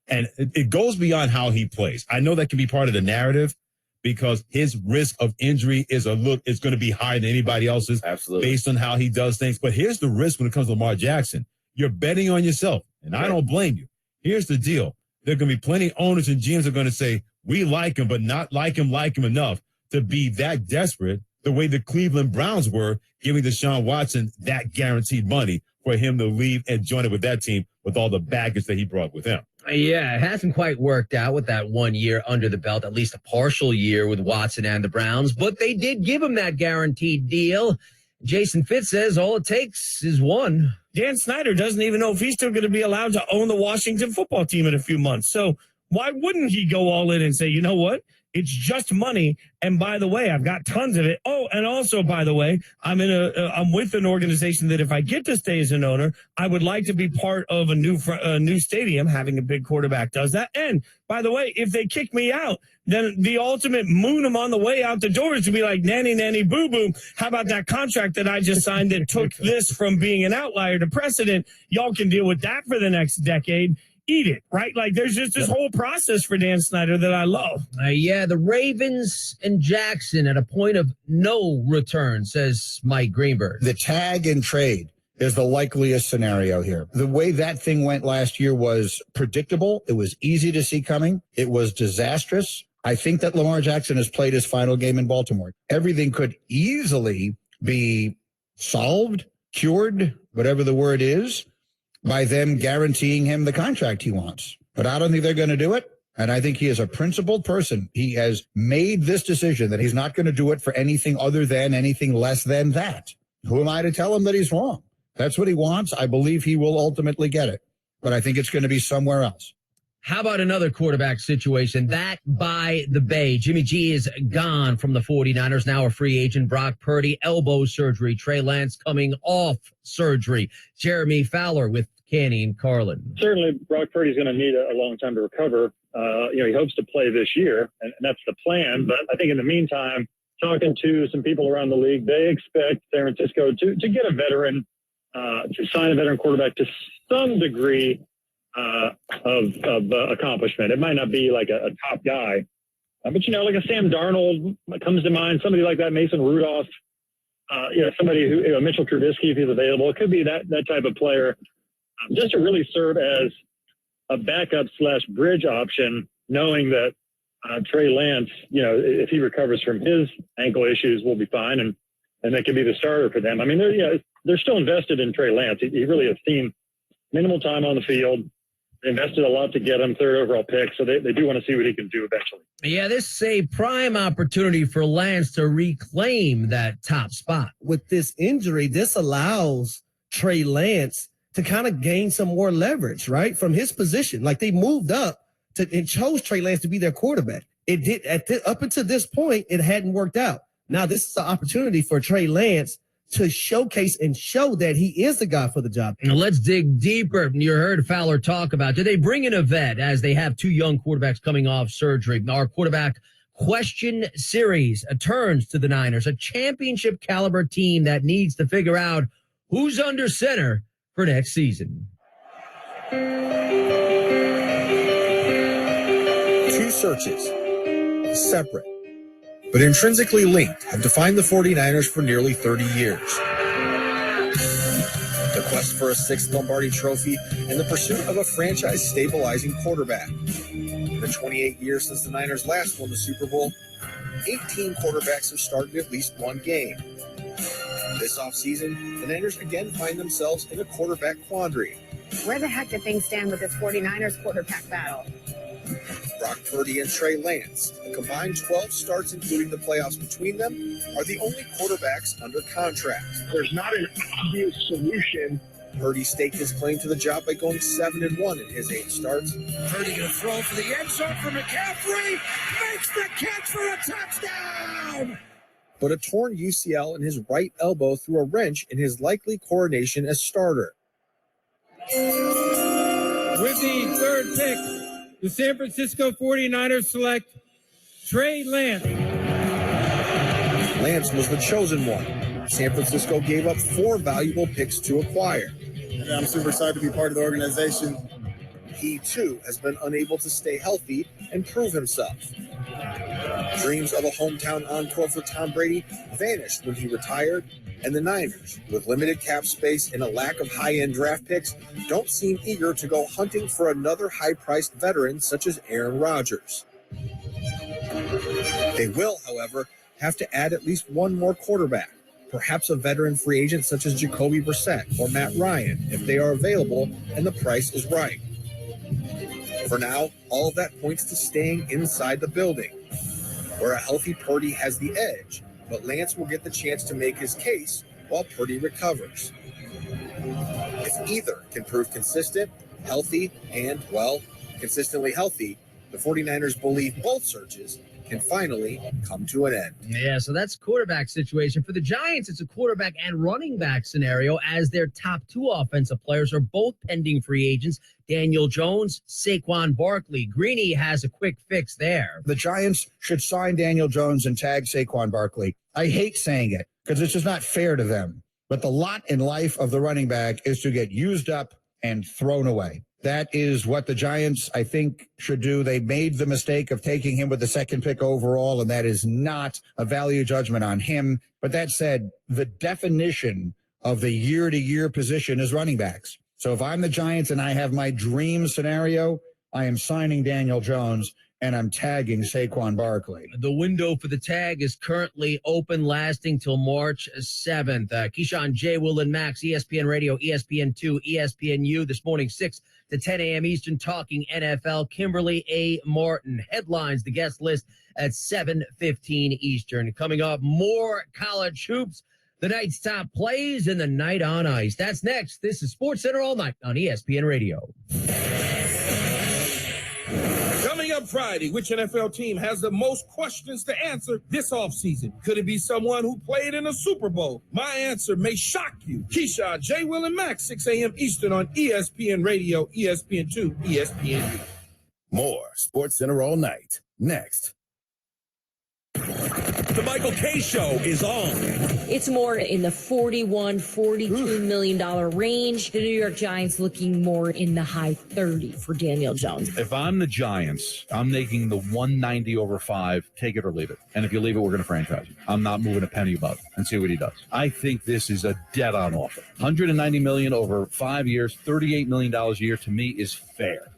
And it goes beyond how he plays. I know that can be part of the narrative because his risk of injury is going to be higher than anybody else's. Absolutely. Based on how he does things. But here's the risk when it comes to Lamar Jackson. You're betting on yourself, and I don't blame you. Here's the deal. There are going to be plenty of owners and GMs that are going to say, we like him, but not like him enough to be that desperate the way the Cleveland Browns were, giving Deshaun Watson that guaranteed money for him to leave and join it with that team with all the baggage that he brought with him. Yeah, it hasn't quite worked out with that 1 year under the belt, at least a partial year with Watson and the Browns, but they did give him that guaranteed deal. Jason Fitz says all it takes is one. Dan Snyder doesn't even know if he's still going to be allowed to own the Washington football team in a few months. So why wouldn't he go all in and say, you know what? It's just money. And by the way, I've got tons of it. Oh, and also, by the way, I'm with an organization that if I get to stay as an owner, I would like to be part of a new stadium. Having a big quarterback does that. And by the way, if they kick me out, then the ultimate moon them on the way out the door is to be like, nanny, nanny, boo, boo. How about that contract that I just signed that took this from being an outlier to precedent? Y'all can deal with that for the next decade. Eat it, right? Like, there's just this whole process for Dan Snyder that I love. Yeah, the Ravens and Jackson at a point of no return, says Mike Greenberg. The tag and trade is the likeliest scenario here. The way that thing went last year was predictable. It was easy to see coming. It was disastrous. I think that Lamar Jackson has played his final game in Baltimore. Everything could easily be solved, cured, whatever the word is, by them guaranteeing him the contract he wants. But I don't think they're going to do it. And I think he is a principled person. He has made this decision that he's not going to do it for anything other than anything less than that. Who am I to tell him that he's wrong? That's what he wants. I believe he will ultimately get it. But I think it's going to be somewhere else. How about another quarterback situation? That by the Bay. Jimmy G is gone from the 49ers, now a free agent. Brock Purdy, elbow surgery. Trey Lance coming off surgery. Jeremy Fowler with Kenny and Carlin. Certainly, Brock Purdy's going to need a long time to recover. He hopes to play this year, and that's the plan. But I think in the meantime, talking to some people around the league, they expect San Francisco to get a veteran to sign a veteran quarterback to some degree of accomplishment. It might not be like a top guy, but like a Sam Darnold comes to mind, somebody like that, Mason Rudolph, somebody who, Mitchell Trubisky, if he's available. It could be that type of player, just to really serve as a backup / bridge option, knowing that Trey Lance, if he recovers from his ankle issues, will be fine, and that could be the starter for them. I mean, they're still invested in Trey Lance. He really has seen minimal time on the field. They invested a lot to get him, 3rd overall pick, so they do want to see what he can do eventually. Yeah, this is a prime opportunity for Lance to reclaim that top spot. With this injury, this allows Trey Lance to kind of gain some more leverage, right, from his position. Like, they moved up and chose Trey Lance to be their quarterback. It did up until this point, it hadn't worked out. Now this is an opportunity for Trey Lance to showcase and show that he is the guy for the job. Now let's dig deeper. You heard Fowler talk about, do they bring in a vet as they have 2 young quarterbacks coming off surgery? Our quarterback question series turns to the Niners, a championship caliber team that needs to figure out who's under center for next season. 2 searches, separate, but intrinsically linked, have defined the 49ers for nearly 30 years. The quest for a 6th Lombardi trophy and the pursuit of a franchise-stabilizing quarterback. In the 28 years since the Niners last won the Super Bowl, 18 quarterbacks have started at least 1 game. This offseason, the Niners again find themselves in a quarterback quandary. Where the heck do things stand with this 49ers quarterback battle? Brock Purdy and Trey Lance, a combined 12 starts including the playoffs between them, are the only quarterbacks under contract. There's not an obvious solution. Purdy staked his claim to the job by going 7-1 in his 8 starts. Purdy going to throw for the end zone for McCaffrey. Makes the catch for a touchdown. But a torn UCL in his right elbow threw a wrench in his likely coronation as starter. With the 3rd pick, the San Francisco 49ers select Trey Lance. Lance was the chosen one. San Francisco gave up 4 valuable picks to acquire. And I'm super excited to be part of the organization. He, too, has been unable to stay healthy and prove himself. Dreams of a hometown encore for Tom Brady vanished when he retired, and the Niners, with limited cap space and a lack of high-end draft picks, don't seem eager to go hunting for another high-priced veteran such as Aaron Rodgers. They will, however, have to add at least 1 more quarterback, perhaps a veteran free agent such as Jacoby Brissett or Matt Ryan, if they are available and the price is right. For now, all of that points to staying inside the building, where a healthy Purdy has the edge, but Lance will get the chance to make his case while Purdy recovers. If either can prove consistent, healthy, and, well, consistently healthy, the 49ers believe both searches can finally come to an end. Yeah, so that's quarterback situation. For the Giants, it's a quarterback and running back scenario as their top 2 offensive players are both pending free agents. Daniel Jones, Saquon Barkley. Greeny has a quick fix there. The Giants should sign Daniel Jones and tag Saquon Barkley. I hate saying it because it's just not fair to them. But the lot in life of the running back is to get used up and thrown away. That is what the Giants, I think, should do. They made the mistake of taking him with the 2nd pick overall, and that is not a value judgment on him. But that said, the definition of the year-to-year position is running backs. So if I'm the Giants and I have my dream scenario, I am signing Daniel Jones and I'm tagging Saquon Barkley. The window for the tag is currently open, lasting till March 7th. Keyshawn, J. Will, and Max, ESPN Radio, ESPN2, ESPNU, this morning, 6 to 10 a.m. Eastern, talking NFL. Kimberly A. Martin. Headlines, the guest list at 7:15 Eastern. Coming up, more college hoops, the night's top plays, and the night on ice. That's next. This is SportsCenter All Night on ESPN Radio. Coming up Friday, which NFL team has the most questions to answer this offseason? Could it be someone who played in a Super Bowl? My answer may shock you. Keyshawn, J. Will, and Max, 6 a.m. Eastern on ESPN Radio, ESPN2, ESPNU. More SportsCenter All Night. Next. The Michael K. Show is on. It's more in the $41-42 million range. The New York Giants looking more in the high 30 for Daniel Jones. If I'm the Giants, I'm making the 190 over 5, take it or leave it. And if you leave it, we're going to franchise you. I'm not moving a penny above it and see what he does. I think this is a dead-on offer. $190 million over 5 years, $38 million a year to me is fair.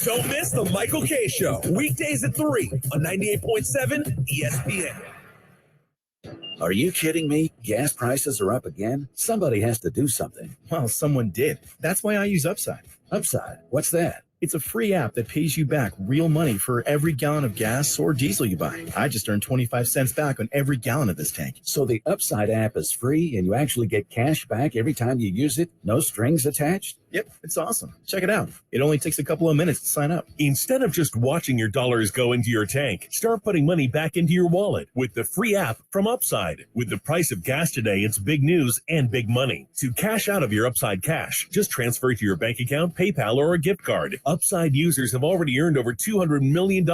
Don't miss the Michael K. Show. Weekdays at 3 on 98.7 ESPN. Are you kidding me? Gas prices are up again? Somebody has to do something. Well, someone did. That's why I use Upside. Upside? What's that? It's a free app that pays you back real money for every gallon of gas or diesel you buy. I just earned 25 cents back on every gallon of this tank. So the Upside app is free and you actually get cash back every time you use it? No strings attached? Yep, it's awesome. Check it out. It only takes a couple of minutes to sign up. Instead of just watching your dollars go into your tank, start putting money back into your wallet with the free app from Upside. With the price of gas today, it's big news and big money. To cash out of your Upside cash, just transfer it to your bank account, PayPal, or a gift card. Upside users have already earned over $200 million.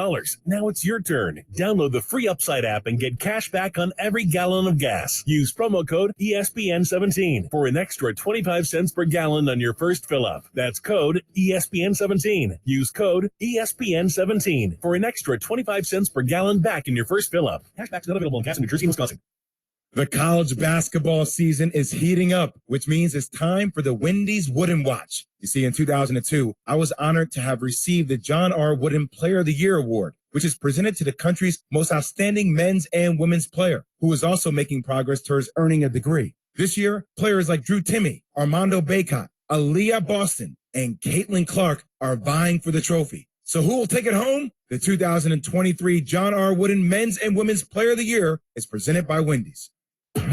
Now it's your turn. Download the free Upside app and get cash back on every gallon of gas. Use promo code ESPN17 for an extra 25 cents per gallon on your first fill up. That's code ESPN17. Use code ESPN17 for an extra 25 cents per gallon back in your first fill up. Cashback's not available in gas in New Jersey and Wisconsin. The college basketball season is heating up, which means it's time for the Wendy's Wooden Watch. You see, in 2002, I was honored to have received the John R. Wooden Player of the Year Award, which is presented to the country's most outstanding men's and women's player, who is also making progress towards earning a degree. This year, players like Drew Timme, Armando Bacot, Aaliyah Boston, and Caitlin Clark are vying for the trophy. So who will take it home? The 2023 John R. Wooden Men's and Women's Player of the Year is presented by Wendy's.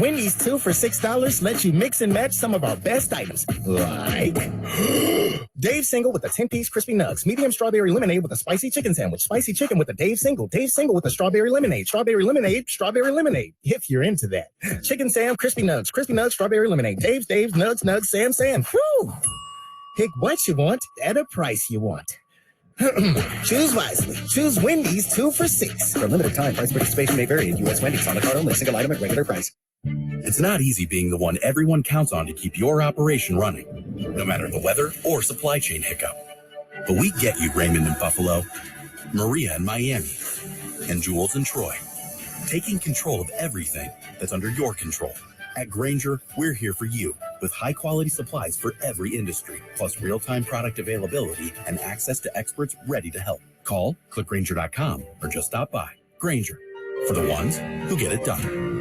Wendy's 2 for $6 lets you mix and match some of our best items, like Dave Single with a 10-piece crispy nugs, medium strawberry lemonade with a spicy chicken sandwich, spicy chicken with a Dave Single with a strawberry lemonade, strawberry lemonade, if you're into that. Chicken Sam, crispy nugs, strawberry lemonade, Dave's, nugs, Sam. Whew! Pick what you want at a price you want. Choose wisely. Choose Wendy's 2 for $6. For a limited time, price participation may vary at U.S. Wendy's on the card only. Single item at regular price. It's not easy being the one everyone counts on to keep your operation running, no matter the weather or supply chain hiccup. But we get you, Raymond in Buffalo, Maria in Miami, and Jules in Troy, taking control of everything that's under your control. At Grainger, we're here for you with high-quality supplies for every industry, plus real-time product availability and access to experts ready to help. Call, click Grainger.com, or just stop by. Grainger, for the ones who get it done.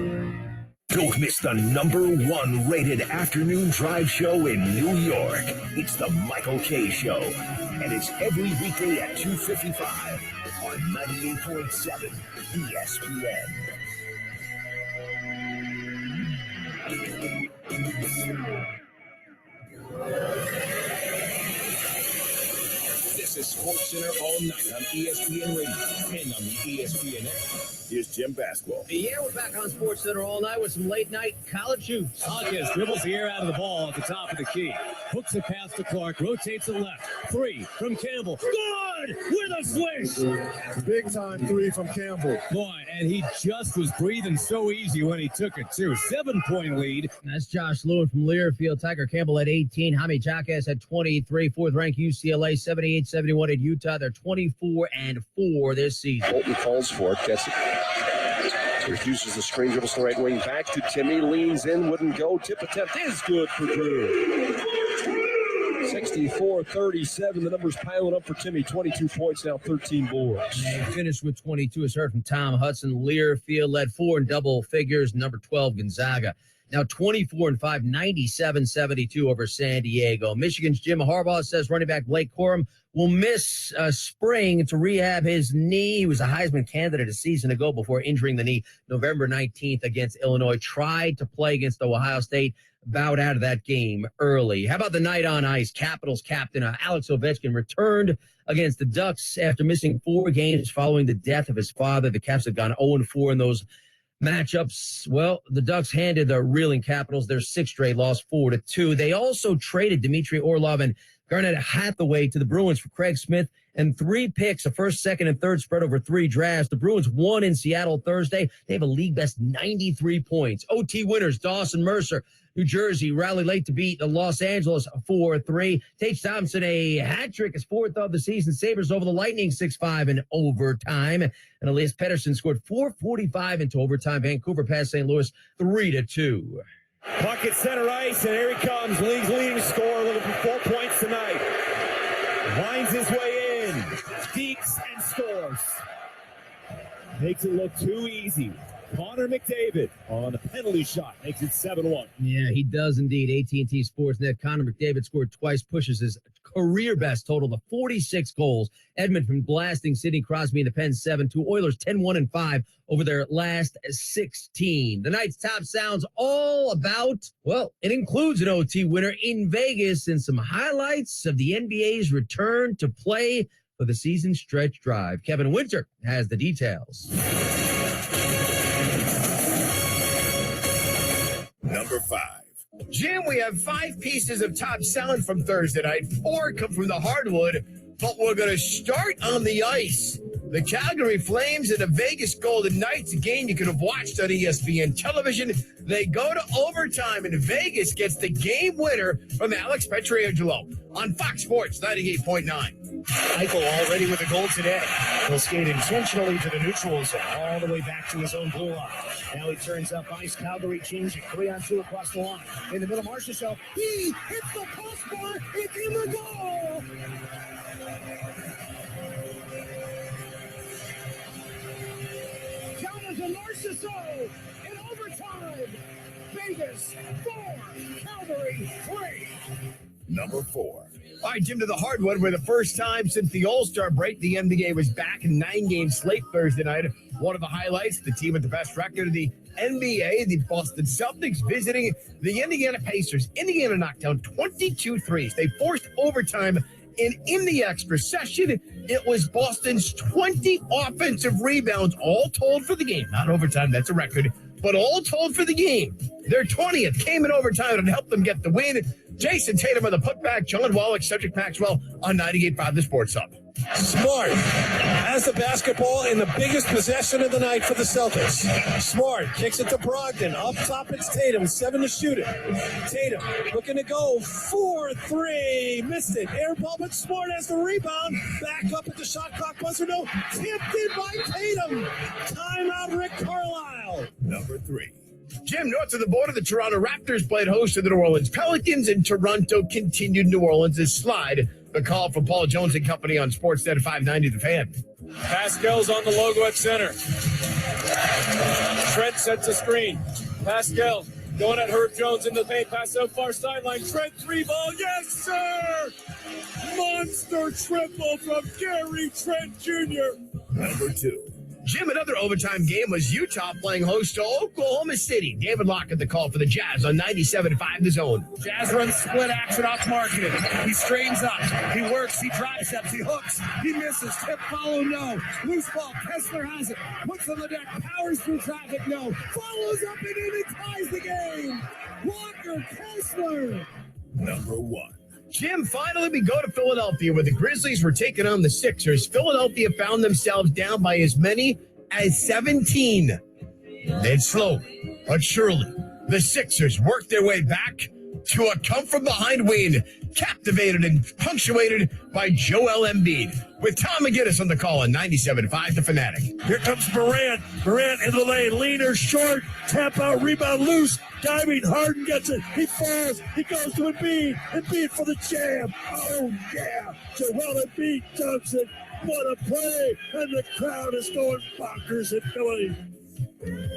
Don't miss the #1 rated afternoon drive show in New York. It's the Michael K. Show, and it's every weekday at 2:55 on 98.7 ESPN. This is SportsCenter all night on ESPN Radio and on the ESPN app. Here's Jim Basketball. Yeah, we're back on SportsCenter all night with some late night college hoops. Hawkins dribbles the air out of the ball at the top of the key. Hooks it past to Clark, rotates it left. 3 from Campbell. Good! With a swish! Big time 3 from Campbell. Boy, and he just was breathing so easy when he took it, too. 7-point lead. That's Josh Lewin from Learfield. Tiger Campbell at 18. Jaime Jaquez at 23. Fourth ranked UCLA, 78-71 at Utah. They're 24-4 this season. Bolton calls for it. Gets it. Refuses the screen, dribbles the right wing back to Timme, leans in, wouldn't go. Tip attempt is good for Drew. 64-37. The numbers piling up for Timme. 22 points now, 13 boards. They finished with 22. As heard from Tom Hudson. Learfield led 4 in double figures. Number 12, Gonzaga. Now 24-5, 97-72 over San Diego. Michigan's Jim Harbaugh says running back Blake Corum will miss spring to rehab his knee. He was a Heisman candidate a season ago before injuring the knee November 19th against Illinois. Tried to play against Ohio State, bowed out of that game early. How about the night on ice? Capitals captain Alex Ovechkin returned against the Ducks after missing 4 games following the death of his father. The Caps have gone 0-4 in those matchups. Well, the Ducks handed the reeling Capitals their 6th straight loss 4-2. They also traded Dmitry Orlov and Garnett Hathaway to the Bruins for Craig Smith, and 3 picks, a first, second, and third spread over 3 drafts. The Bruins won in Seattle Thursday. They have a league-best 93 points. OT winners, Dawson Mercer, New Jersey, rallied late to beat Los Angeles 4-3. Tage Thompson, a hat trick, his 4th of the season. Sabres over the Lightning 6-5 in overtime. And Elias Pettersson scored 4:45 into overtime. Vancouver passed St. Louis 3-2. Puck at center ice, and here he comes. League's leading scorer, looking for 4 points tonight. Winds his way in, deeps and scores. Makes it look too easy. Connor McDavid on a penalty shot makes it 7-1. Yeah, he does indeed. AT&T Sportsnet. Connor McDavid scored twice, pushes his career best total to 46 goals. Edmonton blasting Sidney Crosby in the Pen 7-2. Oilers 10-1-5 over their last 16. The night's top sounds all about, well, it includes an OT winner in Vegas and some highlights of the NBA's return to play for the season stretch drive. Kevin Winter has the details. Number 5. Jim, we have 5 pieces of top sound from Thursday night. 4 come from the hardwood, but we're going to start on the ice. The Calgary Flames and the Vegas Golden Knights, a game you could have watched on ESPN television. They go to overtime, and Vegas gets the game winner from Alex Pietrangelo on Fox Sports 98.9. Eichel already with a goal today. He'll skate intentionally to the neutral zone, all the way back to his own blue line. Now he turns up ice. Calgary changing 3-on-2 across the line. In the middle, Marchessault. He hits the crossbar. It's in the goal. Jonathan Marchessault in overtime. Vegas 4, Calgary 3. Number 4. All right, Jim, to the hardwood, where the first time since the All-Star break, the NBA was back in 9-game slate Thursday night. One of the highlights, the team with the best record of the NBA, the Boston Celtics, visiting the Indiana Pacers. Indiana knocked down 22 threes. They forced overtime, and in the extra session, it was Boston's 20 offensive rebounds, all told for the game. Not overtime, that's a record, but all told for the game. Their 20th came in overtime and helped them get the win. Jason Tatum on the putback, John Wallach, Cedric Maxwell on 98.5 The Sports Hub. Smart has the basketball in the biggest possession of the night for the Celtics. Smart kicks it to Brogdon. Up top, it's Tatum. 7 to shoot it. Tatum looking to go. 4-3. Missed it. Air ball, but Smart has the rebound. Back up at the shot clock buzzer. No. Tipped in by Tatum. Timeout, Rick Carlisle. Number 3. Jim, north of the border, the Toronto Raptors played host to the New Orleans Pelicans, and Toronto continued New Orleans' slide. The call from Paul Jones and company on Sportsnet 590 The Fan. Pascal's on the logo at center. Trent sets a screen. Pascal going at Herb Jones in the paint. Pass out far sideline. Trent 3-ball. Yes, sir! Monster triple from Gary Trent Jr. Number 2. Jim, another overtime game was Utah playing host to Oklahoma City. David Lockett, the call for the Jazz on 97.5 The Zone. Jazz runs split action off Marketing. He strains up. He works. He drive steps. He hooks. He misses. Tip follow, no. Loose ball. Kessler has it. Puts on the deck. Powers through traffic, no. Follows up and in and ties the game. Walker Kessler. Number 1. Jim, finally we go to Philadelphia where the Grizzlies were taking on the Sixers. Philadelphia found themselves down by as many as 17. Then slowly but surely, the Sixers worked their way back to a come-from-behind win, captivated and punctuated by Joel Embiid. With Tom McGinnis on the call on 97.5 The Fanatic. Here comes Morant. Morant in the lane. Leaner, short. Tap out, rebound, loose. Diving, Harden gets it. He falls. He goes to Embiid. Embiid for the jam. Oh, yeah. Joel Embiid dunks it. What a play. And the crowd is going bonkers in Philly.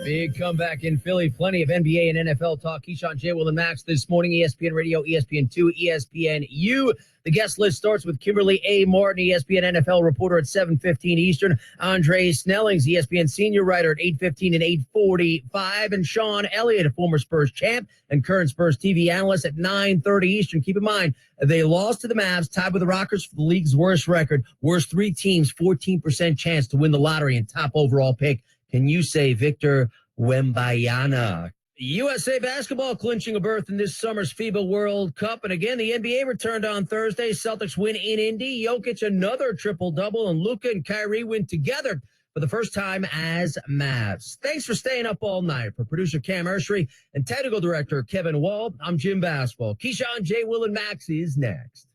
Big comeback in Philly. Plenty of NBA and NFL talk. Keyshawn, J. Will, and Max this morning. ESPN Radio, ESPN2, ESPNU. The guest list starts with Kimberly A. Martin, ESPN NFL reporter at 7:15 Eastern. Andre Snellings, ESPN senior writer at 8:15 and 8:45. And Sean Elliott, a former Spurs champ and current Spurs TV analyst at 9:30 Eastern. Keep in mind, they lost to the Mavs, tied with the Rockets for the league's worst record. Worst 3 teams, 14% chance to win the lottery and top overall pick. Can you say Victor Wembanyama? USA basketball clinching a berth in this summer's FIBA World Cup. And again, the NBA returned on Thursday. Celtics win in Indy. Jokic another triple-double. And Luka and Kyrie win together for the first time as Mavs. Thanks for staying up all night. For producer Cam Ursery and technical director Kevin Wall, I'm Jim Basketball. Keyshawn, J. Will, and Max is next.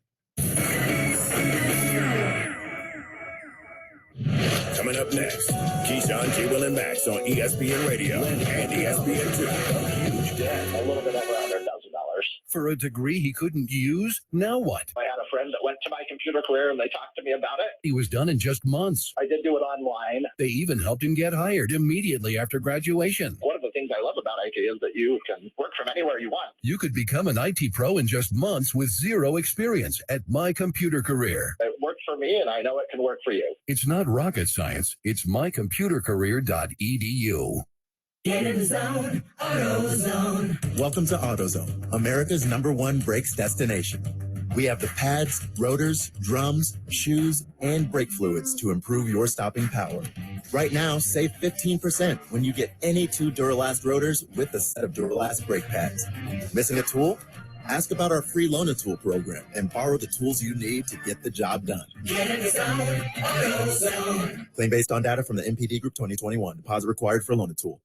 Coming up next, Keyshawn, J. Will, and Max on ESPN Radio and ESPN2. Huge debt. A little bit over $100,000. For a degree he couldn't use? Now what? I had a friend that went to my computer career and they talked to me about it. He was done in just months. I did do it online. They even helped him get hired immediately after graduation. One of the things I love about IT is that you can work from anywhere you want. You could become an IT pro in just months with zero experience at My Computer Career. It worked for me and I know it can work for you. It's not rocket science. It's mycomputercareer.edu. Get in the zone, AutoZone. Welcome to AutoZone, America's #1 brakes destination. We have the pads, rotors, drums, shoes, and brake fluids to improve your stopping power. Right now, save 15% when you get any 2 Duralast rotors with a set of Duralast brake pads. Missing a tool? Ask about our free Loan-A-Tool program and borrow the tools you need to get the job done. Get in the zone, AutoZone. Claim based on data from the MPD Group 2021. Deposit required for Loan-A-Tool.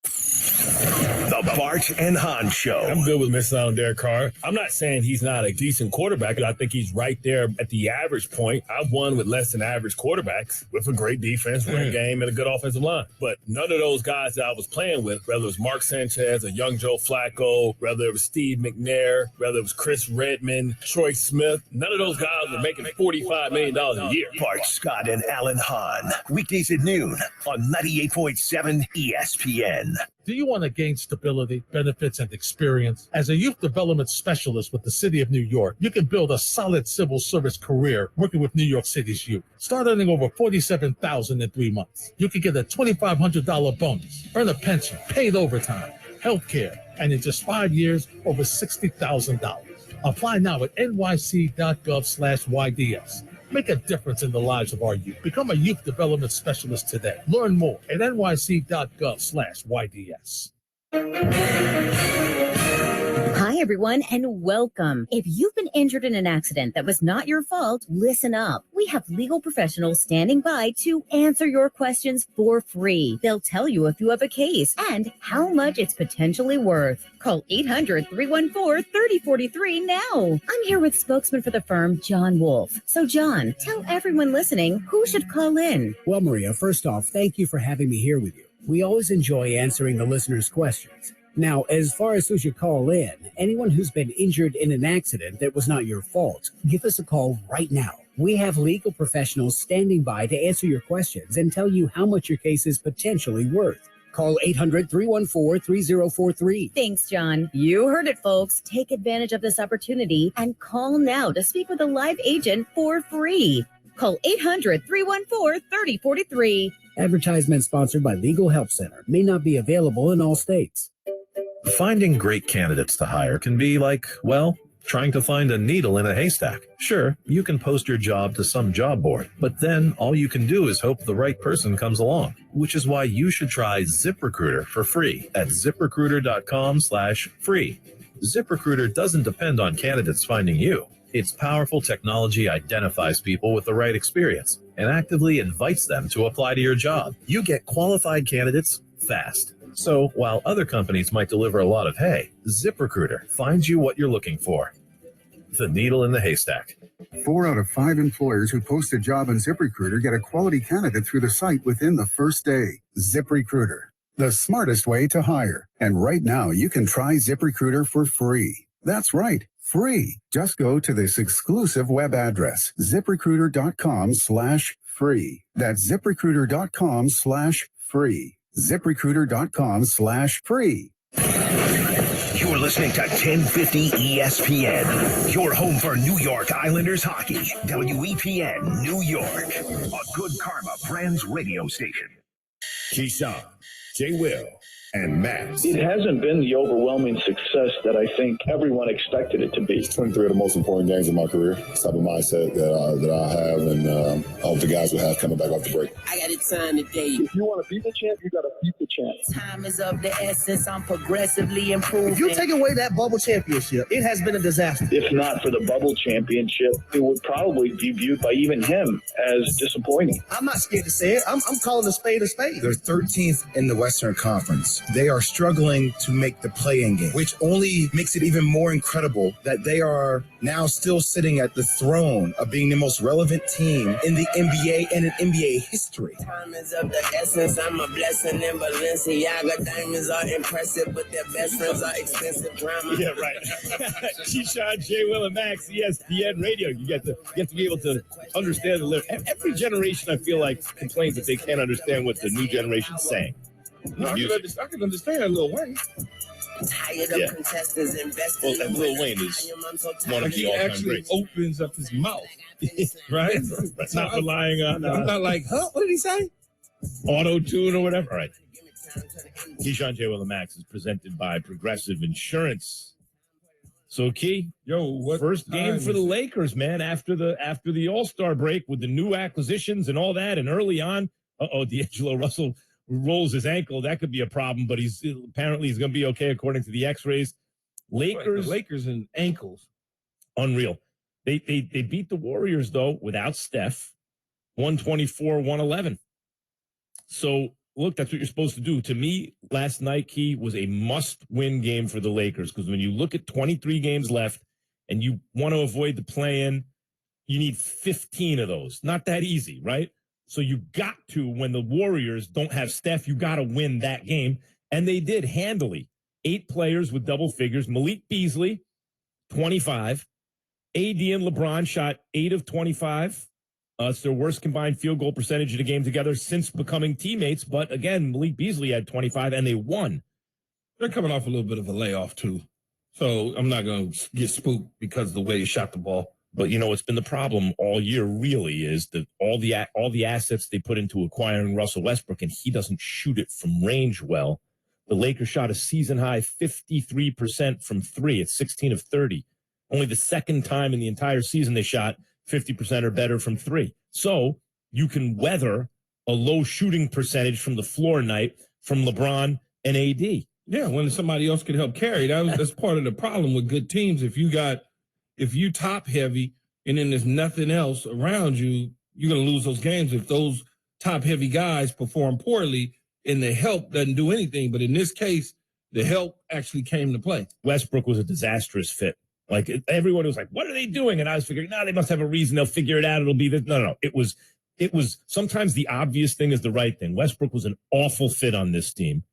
The Bart and Hahn Show. I'm good with Mr. Derek Carr. I'm not saying he's not a decent quarterback. I think he's right there at the average point. I've won with less than average quarterbacks with a great defense, run game, and a good offensive line. But none of those guys that I was playing with, whether it was Mark Sanchez or young Joe Flacco, whether it was Steve McNair, whether it was Chris Redmond, Troy Smith, none of those guys were making $45 million a year. Bart Scott and Alan Hahn. Weekdays at noon on 98.7 ESPN. Do you want to gain stability, benefits, and experience? As a youth development specialist with the City of New York, you can build a solid civil service career working with New York City's youth. Start earning over $47,000 in 3 months. You can get a $2,500 bonus, earn a pension, paid overtime, health care, and in just 5 years, over $60,000. Apply now at nyc.gov/YDS. Make a difference in the lives of our youth. Become a youth development specialist today. Learn more at nyc.gov/YDS. Hi, everyone, and welcome. If you've been injured in an accident that was not your fault, listen up. We have legal professionals standing by to answer your questions for free. They'll tell you if you have a case and how much it's potentially worth. Call 800-314-3043 now. I'm here with spokesman for the firm, John Wolf. So, John, tell everyone listening who should call in. Well, Maria, first off, thank you for having me here with you. We always enjoy answering the listeners' questions. Now, as far as who should call in, anyone who's been injured in an accident that was not your fault, give us a call right now. We have legal professionals standing by to answer your questions and tell you how much your case is potentially worth. Call 800-314-3043. Thanks, John. You heard it, folks. Take advantage of this opportunity and call now to speak with a live agent for free. Call 800-314-3043. Advertisement sponsored by Legal Help Center. May not be available in all states. Finding great candidates to hire can be like, well, trying to find a needle in a haystack. Sure, you can post your job to some job board, but then all you can do is hope the right person comes along, which is why you should try ZipRecruiter for free at ZipRecruiter.com/free. ZipRecruiter doesn't depend on candidates finding you. Its powerful technology identifies people with the right experience and actively invites them to apply to your job. You get qualified candidates fast. So while other companies might deliver a lot of hay, ZipRecruiter finds you what you're looking for. The needle in the haystack. 4 out of 5 employers who post a job on ZipRecruiter get a quality candidate through the site within the first day. ZipRecruiter, the smartest way to hire. And right now you can try ZipRecruiter for free. That's right, free. Just go to this exclusive web address, ZipRecruiter.com/free. That's ZipRecruiter.com/free. ZipRecruiter.com/free. You're listening to 1050 ESPN, your home for New York Islanders hockey. WEPN, New York, a Good Karma Brands radio station. Keyshawn, J. Will, and Max. It hasn't been the overwhelming success that I think everyone expected it to be. 23 of the most important games of my career. It's the type of mindset that I have, and hope the guys will have coming back off the break. I got it signed today. If you want to beat the champ, you got to beat the champ. Time is of the essence. I'm progressively improving. If you take away that bubble championship, it has been a disaster. If not for the bubble championship, it would probably be viewed by even him as disappointing. I'm not scared to say it. I'm calling a spade a spade. They're 13th in the Western Conference. They are struggling to make the play-in game, which only makes it even more incredible that they are now still sitting at the throne of being the most relevant team in the NBA and in NBA history. Time is of the essence. I'm a blessing in Balenciaga. Diamonds are impressive, but their best friends are expensive. Drama. Yeah, right. Keyshawn, J. Will, and Max, ESPN Radio. You get to be able to understand the lyrics. Every generation, I feel like, complains that they can't understand what the new generation's saying. No, I can understand Lil Wayne. Tired of contestants investing. Well, and Lil Wayne is one of the all-time greats. He actually opens up his mouth, right? Not relying on. I'm not like, huh? What did he say? Auto-tune or whatever. All right. Keyshawn, J. Will, and Max is presented by Progressive Insurance. So, Key, what first game for the Lakers, man, after the All-Star break with the new acquisitions and all that, and early on, D'Angelo Russell rolls his ankle. That could be a problem, but he's going to be okay according to the X-rays. Lakers and ankles, unreal. They beat the Warriors though without Steph, 124-111. So look, that's what you're supposed to do. To me, last night, Key, was a must-win game for the Lakers because when you look at 23 games left and you want to avoid the play-in, you need 15 of those. Not that easy, right? So you got to, when the Warriors don't have Steph, you got to win that game. And they did handily. 8 players with double figures. Malik Beasley, 25. AD and LeBron shot 8 of 25. It's their worst combined field goal percentage of the game together since becoming teammates. But again, Malik Beasley had 25, and they won. They're coming off a little bit of a layoff, too. So I'm not going to get spooked because of the way he shot the ball. But, what's been the problem all year really is that all the assets they put into acquiring Russell Westbrook, and he doesn't shoot it from range well. The Lakers shot a season-high 53% from 3 at 16 of 30. Only the second time in the entire season they shot 50% or better from 3. So you can weather a low shooting percentage from the floor night from LeBron and AD. Yeah, when somebody else can help carry. That's part of the problem with good teams. If you top heavy and then there's nothing else around you, you're going to lose those games if those top heavy guys perform poorly and the help doesn't do anything. But in this case, the help actually came to play. Westbrook was a disastrous fit. Like everyone was like, what are they doing? And I was figuring, they must have a reason. They'll figure it out. It'll be this. No. It was sometimes the obvious thing is the right thing. Westbrook was an awful fit on this team.